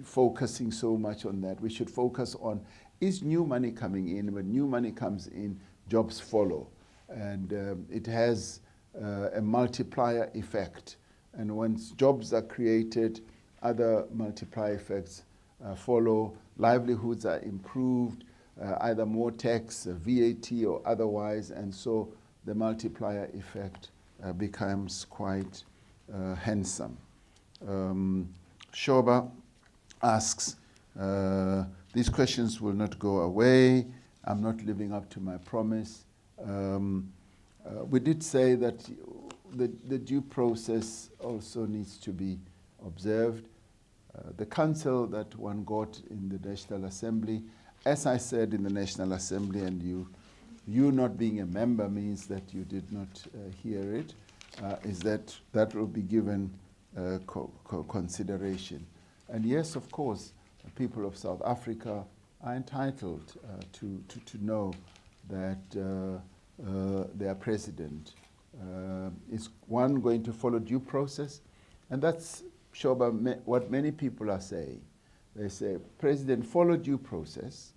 focusing so much on that. We should focus on, is new money coming in? When new money comes in, jobs follow. And it has a multiplier effect. And once jobs are created, other multiplier effects follow. Livelihoods are improved, either more tax, VAT, or otherwise. And so the multiplier effect becomes quite handsome. Shoba asks, these questions will not go away. I'm not living up to my promise. We did say that the due process also needs to be observed. The counsel that one got in the National Assembly, as I said in the National Assembly, and you not being a member means that you did not hear it, is that will be given consideration. And yes, of course, the people of South Africa are entitled to know that their president is, one, going to follow due process, and that's, Shoba, what many people are saying. They say, President, follow due process,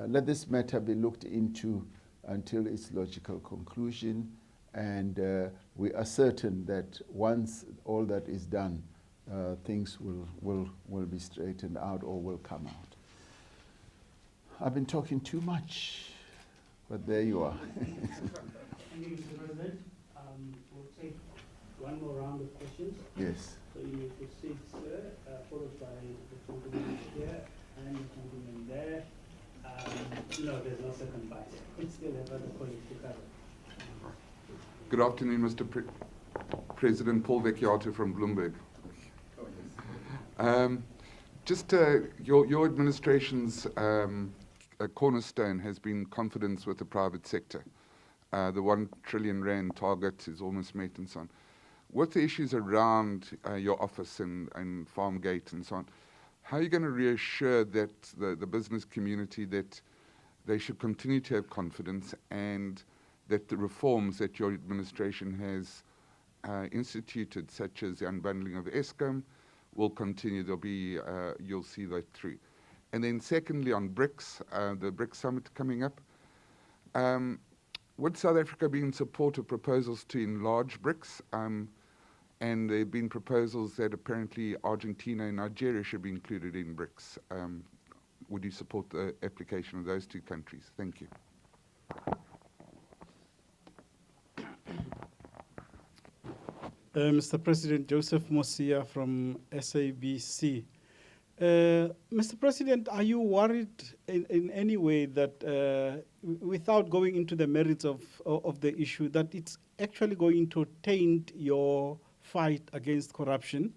let this matter be looked into until its logical conclusion, and we are certain that once all that is done, things will be straightened out or will come out. I've been talking too much, but there you are. Thank you, Mr. President. We'll take one more round of questions. Yes. So you may proceed, sir, followed by the gentleman here and the gentleman there. No, there's no second bite. We still have other colleagues to cover. Good afternoon, Mr. President. Paul Vecchiato from Bloomberg. Your administration's cornerstone has been confidence with the private sector. The 1 trillion rand target is almost met and so on. What the issues around your office and Farmgate and so on, how are you going to reassure that the business community that they should continue to have confidence and that the reforms that your administration has instituted, such as the unbundling of Eskom, will continue? There'll be, you'll see that through. And then secondly, on Brics, the Brics summit coming up, would South Africa be in support of proposals to enlarge Brics? And there have been proposals that apparently Argentina and Nigeria should be included in Brics. Would you support the application of those two countries? Thank you. Mr. President, Joseph Mosia from SABC. Mr. President, are you worried in any way that, without going into the merits of the issue, that it's actually going to taint your fight against corruption,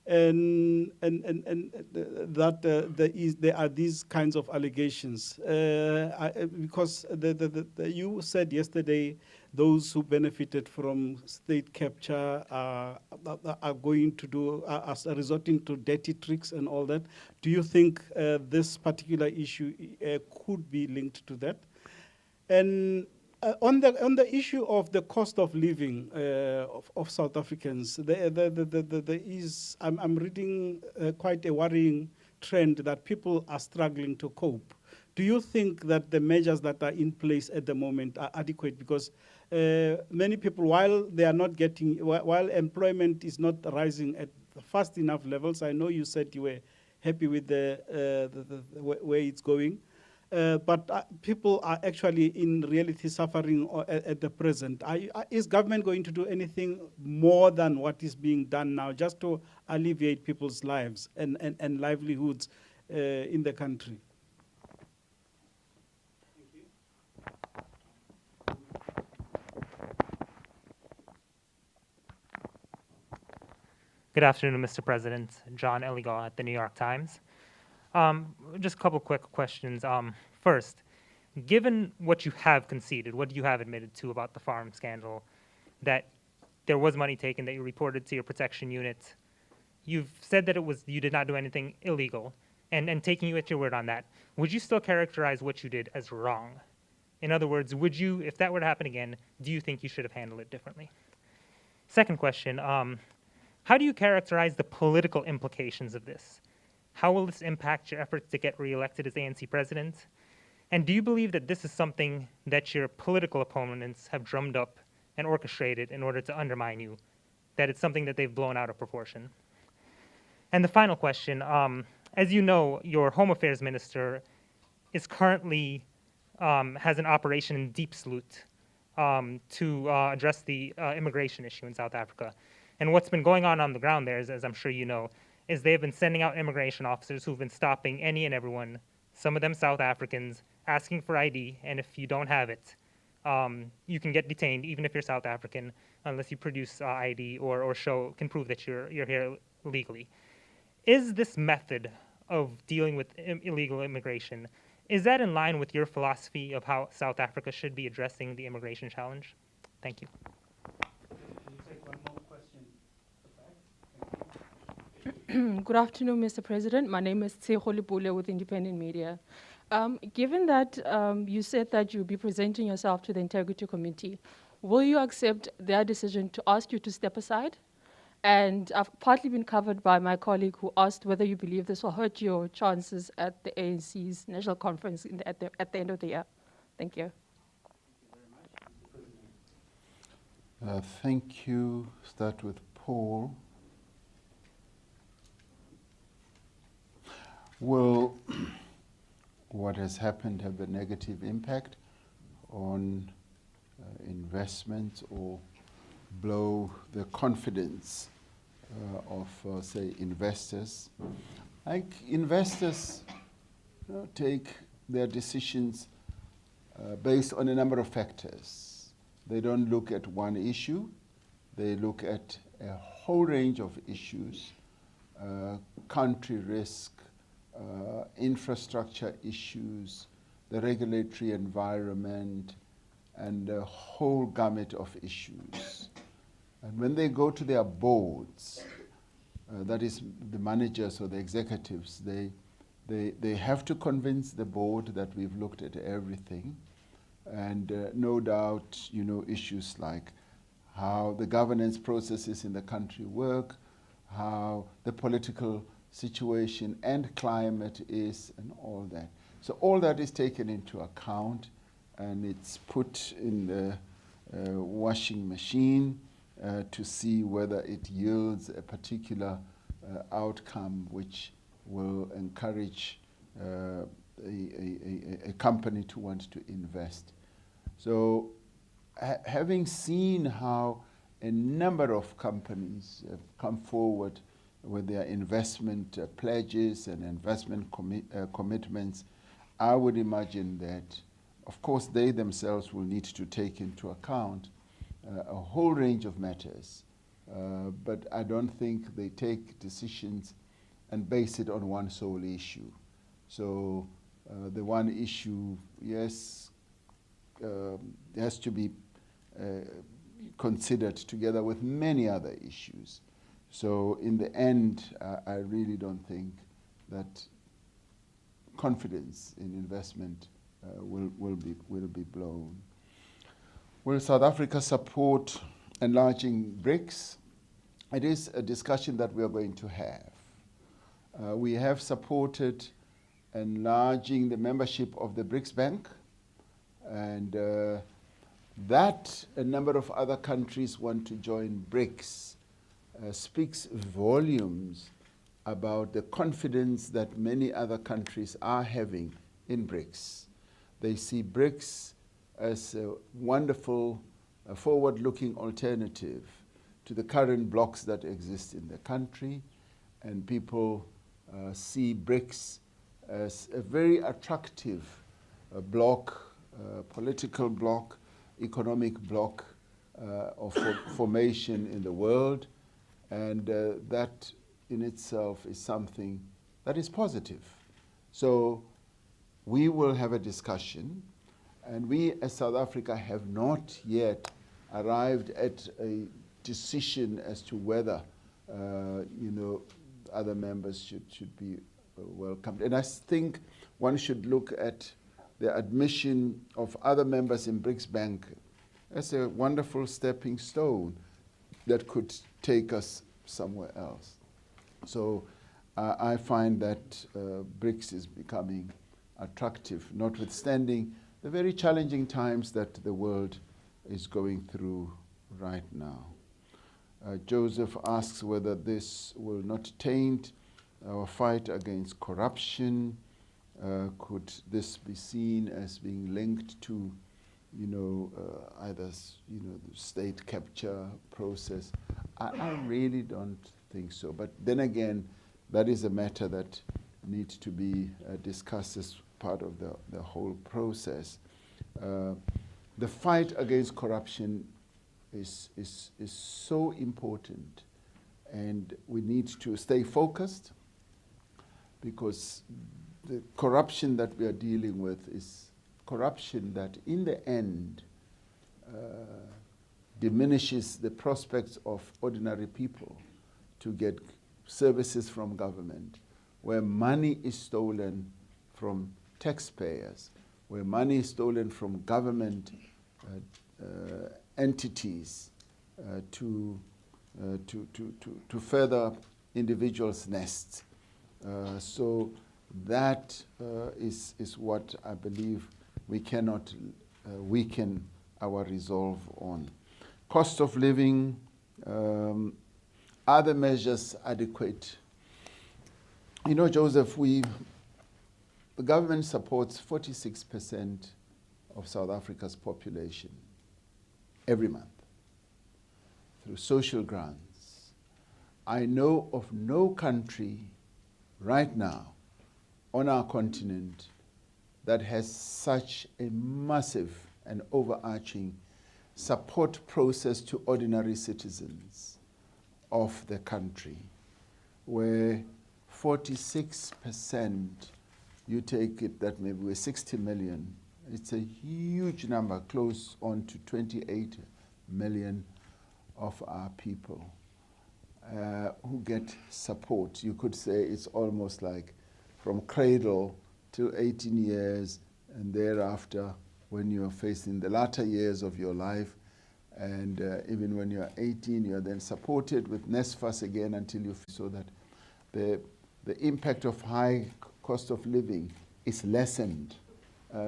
and that there are these kinds of allegations? Because you said yesterday those who benefited from state capture are going to do, are resorting to dirty tricks and all that. Do you think this particular issue could be linked to that? And on the issue of the cost of living of South Africans, I'm reading quite a worrying trend that people are struggling to cope. Do you think that the measures that are in place at the moment are adequate? Because many people, while they are not getting, while employment is not rising at fast enough levels, I know you said you were happy with the way it's going, but people are actually in reality suffering at the present. Is government going to do anything more than what is being done now just to alleviate people's lives and livelihoods in the country? Good afternoon, Mr. President. John Eligal at the New York Times. Just a couple quick questions. First, given what you have conceded, what you have admitted to about the farm scandal, that there was money taken, that you reported to your protection unit, you've said that you did not do anything illegal, and taking you at your word on that, would you still characterize what you did as wrong? In other words, would you, if that were to happen again, do you think you should have handled it differently? Second question, how do you characterize the political implications of this? How will this impact your efforts to get reelected as ANC president? And do you believe that this is something that your political opponents have drummed up and orchestrated in order to undermine you, that it's something that they've blown out of proportion? And the final question, as you know, your Home Affairs Minister is currently, has an operation in Deep Sloot to address the immigration issue in South Africa. And what's been going on the ground there, is, as I'm sure you know, is they've been sending out immigration officers who've been stopping any and everyone, some of them South Africans, asking for ID, and if you don't have it, you can get detained, even if you're South African, unless you produce ID or can prove that you're here legally. Is this method of dealing with illegal immigration, is that in line with your philosophy of how South Africa should be addressing the immigration challenge? Thank you. Good afternoon, Mr. President. My name is Tseho Lipule with Independent Media. Given that you said that you'll be presenting yourself to the Integrity Committee, will you accept their decision to ask you to step aside? And I've partly been covered by my colleague who asked whether you believe this will hurt your chances at the ANC's national conference at the end of the year. Thank you. Thank you. Start with Paul. Will what has happened have a negative impact on investment or blow the confidence of, say, investors? Like investors take their decisions based on a number of factors. They don't look at one issue. They look at a whole range of issues, country risk, infrastructure issues, the regulatory environment, and a whole gamut of issues. And when they go to their boards, that is the managers or the executives, they have to convince the board that we've looked at everything. And no doubt, you know, issues like how the governance processes in the country work, how the political situation and climate is and all that. So all that is taken into account and it's put in the washing machine to see whether it yields a particular outcome which will encourage a company to want to invest. So having seen how a number of companies have come forward with their investment pledges and investment commitments, I would imagine that, of course, they themselves will need to take into account a whole range of matters. But I don't think they take decisions and base it on one sole issue. So the one issue, yes, has to be considered together with many other issues. So in the end, I really don't think that confidence in investment will be blown. Will South Africa support enlarging Brics? It is a discussion that we are going to have. We have supported enlarging the membership of the Brics Bank, and that a number of other countries want to join Brics speaks volumes about the confidence that many other countries are having in Brics. They see Brics as a wonderful, forward-looking alternative to the current blocks that exist in the country, and people see Brics as a very attractive bloc, political bloc, economic bloc of formation in the world, and that in itself is something that is positive. So we will have a discussion, and we as South Africa have not yet arrived at a decision as to whether other members should be welcomed. And I think one should look at the admission of other members in Brics Bank as a wonderful stepping stone that could take us somewhere else. So I find that Brics is becoming attractive, notwithstanding the very challenging times that the world is going through right now. Joseph asks whether this will not taint our fight against corruption. Could this be seen as being linked to, either the state capture process? I really don't think so. But then again, that is a matter that needs to be discussed as part of the whole process. The fight against corruption is so important, and we need to stay focused, because the corruption that we are dealing with is corruption that in the end diminishes the prospects of ordinary people to get services from government, where money is stolen from taxpayers, where money is stolen from government entities to further individuals' nests. So that is what I believe we cannot weaken our resolve on. Cost of living, are the measures adequate? Joseph, the government supports 46% of South Africa's population every month through social grants. I know of no country right now on our continent that has such a massive and overarching support process to ordinary citizens of the country, where 46%, you take it that maybe we're 60 million, it's a huge number, close on to 28 million of our people who get support. You could say it's almost like from cradle till 18 years, and thereafter when you're facing the latter years of your life, and even when you're 18, you're then supported with NSFAS again until you so that the the impact of high cost of living is lessened.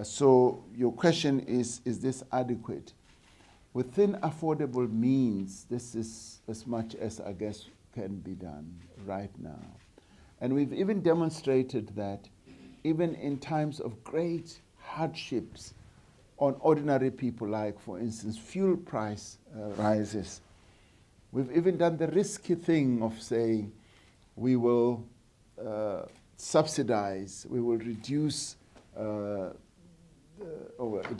So your question is this adequate? Within affordable means, this is as much as I guess can be done right now. And we've even demonstrated that even in times of great hardships on ordinary people, like for instance, fuel price rises, we've even done the risky thing of saying we will subsidize, we will reduce, it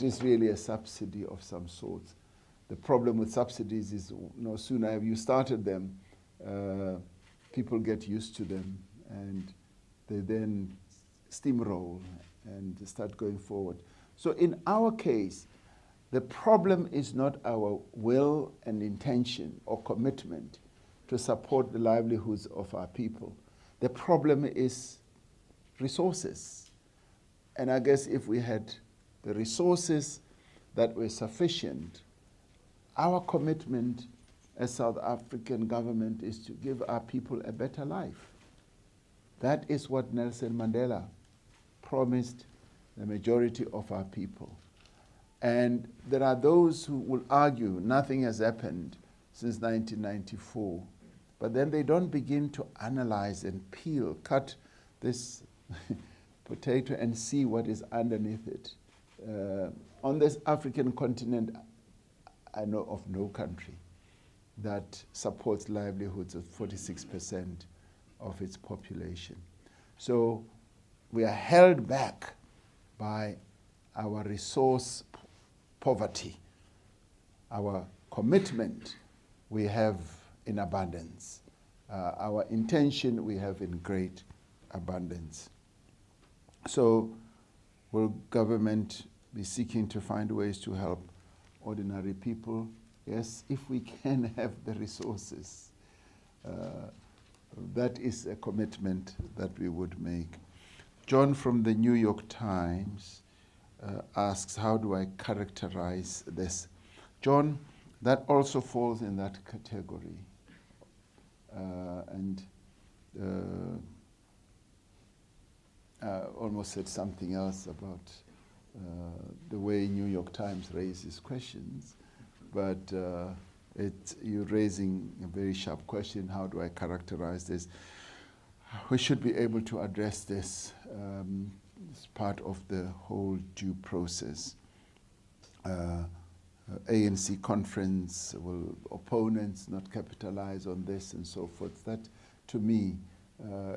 is really a subsidy of some sort. The problem with subsidies is no sooner have you started them, people get used to them and they then steamroll and start going forward. So in our case, the problem is not our will and intention or commitment to support the livelihoods of our people. The problem is resources. And I guess if we had the resources that were sufficient, our commitment as South African government is to give our people a better life. That is what Nelson Mandela promised the majority of our people. And there are those who will argue nothing has happened since 1994, but then they don't begin to analyze and peel, cut this potato and see what is underneath it. On this African continent, I know of no country that supports livelihoods of 46% of its population. So we are held back by our resource poverty. Our commitment we have in abundance. Our intention we have in great abundance. So will government be seeking to find ways to help ordinary people? Yes, if we can have the resources. That is a commitment that we would make. John from the New York Times asks, how do I characterize this? John, that also falls in that category. Almost said something else about the way New York Times raises questions, but you're raising a very sharp question. How do I characterize this? We should be able to address this as part of the whole due process. ANC conference, will opponents not capitalize on this and so forth? That, to me,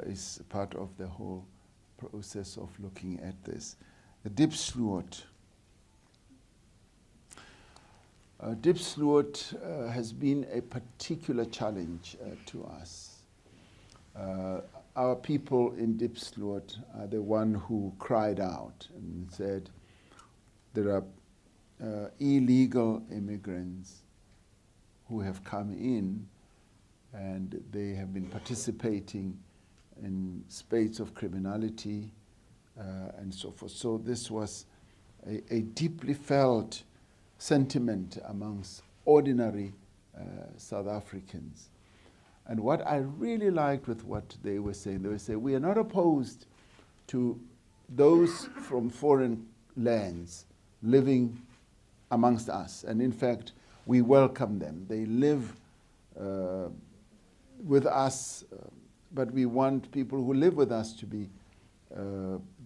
is part of the whole process of looking at this. Diepsloot. Diepsloot has been a particular challenge to us. Our people in Diepsloot are the one who cried out and said, there are illegal immigrants who have come in and they have been participating in spades of criminality and so forth. So this was a deeply felt sentiment amongst ordinary South Africans. And what I really liked with what they were saying, we are not opposed to those from foreign lands living amongst us. And in fact, we welcome them. They live with us, but we want people who live with us to be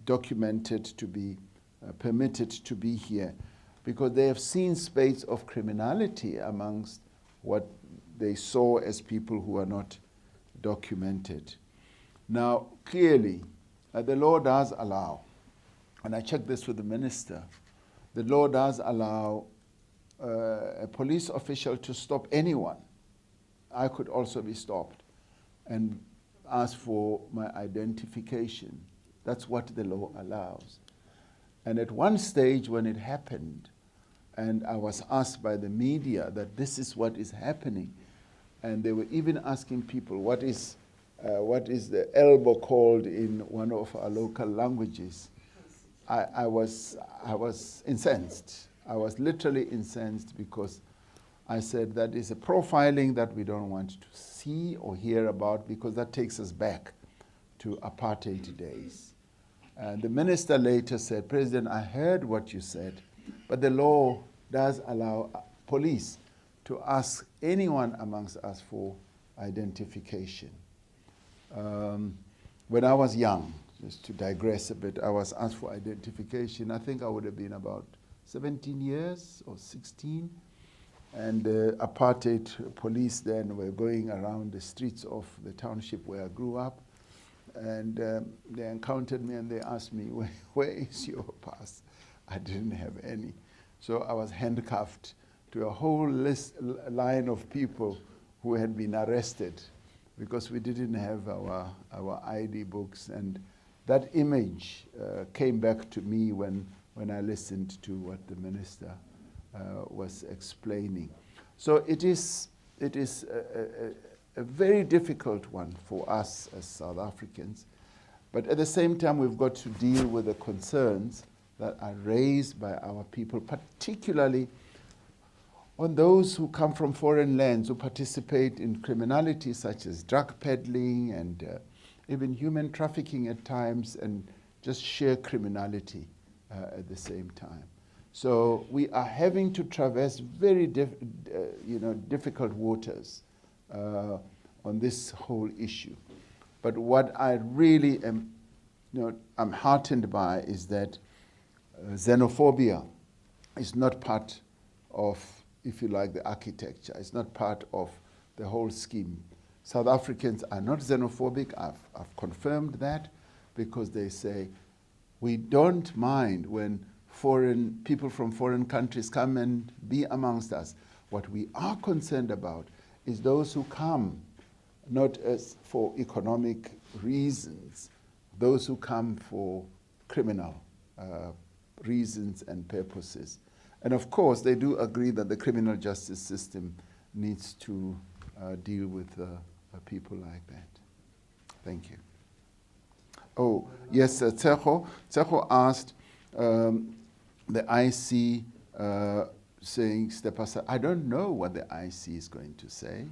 documented, to be permitted to be here, because they have seen spades of criminality amongst what they saw as people who are not documented. Now, clearly, the law does allow, and I checked this with the minister, the law does allow a police official to stop anyone. I could also be stopped and ask for my identification. That's what the law allows. And at one stage when it happened, and I was asked by the media that this is what is happening, and they were even asking people, what is the elbow called in one of our local languages? I was incensed. I was literally incensed because I said that is a profiling that we don't want to see or hear about, because that takes us back to apartheid days. The minister later said, President, I heard what you said, but the law does allow police to ask anyone amongst us for identification. When I was young, just to digress a bit, I was asked for identification. I think I would have been about 17 years or 16. And the apartheid police then were going around the streets of the township where I grew up. And they encountered me and they asked me, where is your pass? I didn't have any. So I was handcuffed to a whole line of people who had been arrested because we didn't have our ID books. And that image came back to me when I listened to what the minister was explaining. So it is a very difficult one for us as South Africans, but at the same time we've got to deal with the concerns that are raised by our people, particularly on those who come from foreign lands, who participate in criminality such as drug peddling and even human trafficking at times, and just sheer criminality at the same time. So we are having to traverse very difficult waters on this whole issue. But what I really am, I'm heartened by is that xenophobia is not part of, if you like, the architecture. It's not part of the whole scheme. South Africans are not xenophobic. I've confirmed that, because they say, we don't mind when people from foreign countries come and be amongst us. What we are concerned about is those who come not as for economic reasons, those who come for criminal reasons and purposes. And of course, they do agree that the criminal justice system needs to deal with people like that. Thank you. Oh, yes, Tsecho asked the IC saying step aside. I don't know what the IC is going to say.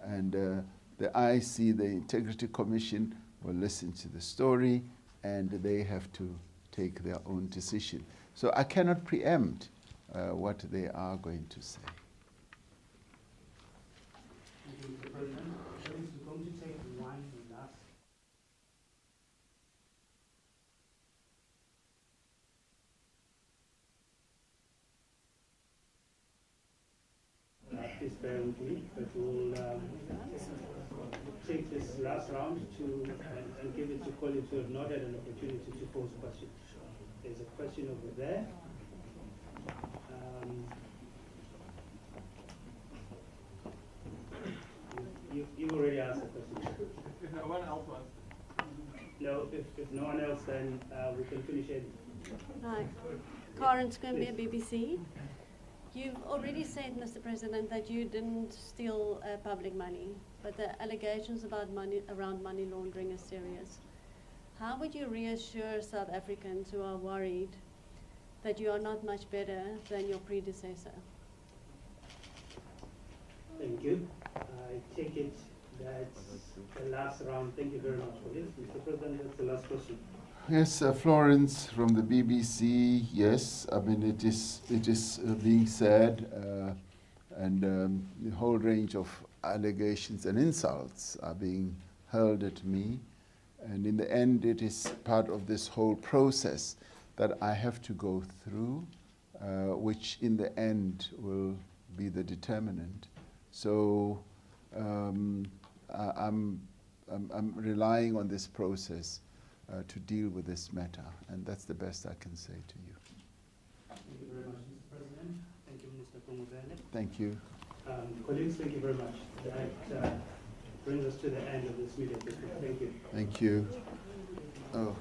And the IC, the Integrity Commission, will listen to the story and they have to take their own decision. So I cannot preempt what they are going to say. Thank you, Mr. President. We're going to take one last. Please bear with me, but we'll take this last round and give it to colleagues who have not had an opportunity to pose questions. There's a question over there. You already asked a question. If no one else wants to. No, if no one else, then we can finish it. Hi, Karen Scrimbier, BBC. You've already said, Mr. President, that you didn't steal public money, but the allegations about around money laundering are serious. How would you reassure South Africans who are worried that you are not much better than your predecessor? Thank you. I take it that's the last round. Thank you very much for this. Mr. President, that's the last question. Yes, Florence from the BBC. Yes, I mean it is being said, and the whole range of allegations and insults are being hurled at me, and in the end, it is part of this whole process that I have to go through, which in the end will be the determinant. So I'm relying on this process to deal with this matter, and that's the best I can say to you. Thank you very much, Mr. President. Thank you, Mr. Pumuzane. Thank you. Colleagues, thank you very much. That brings us to the end of this meeting. Thank you. Thank you. Oh.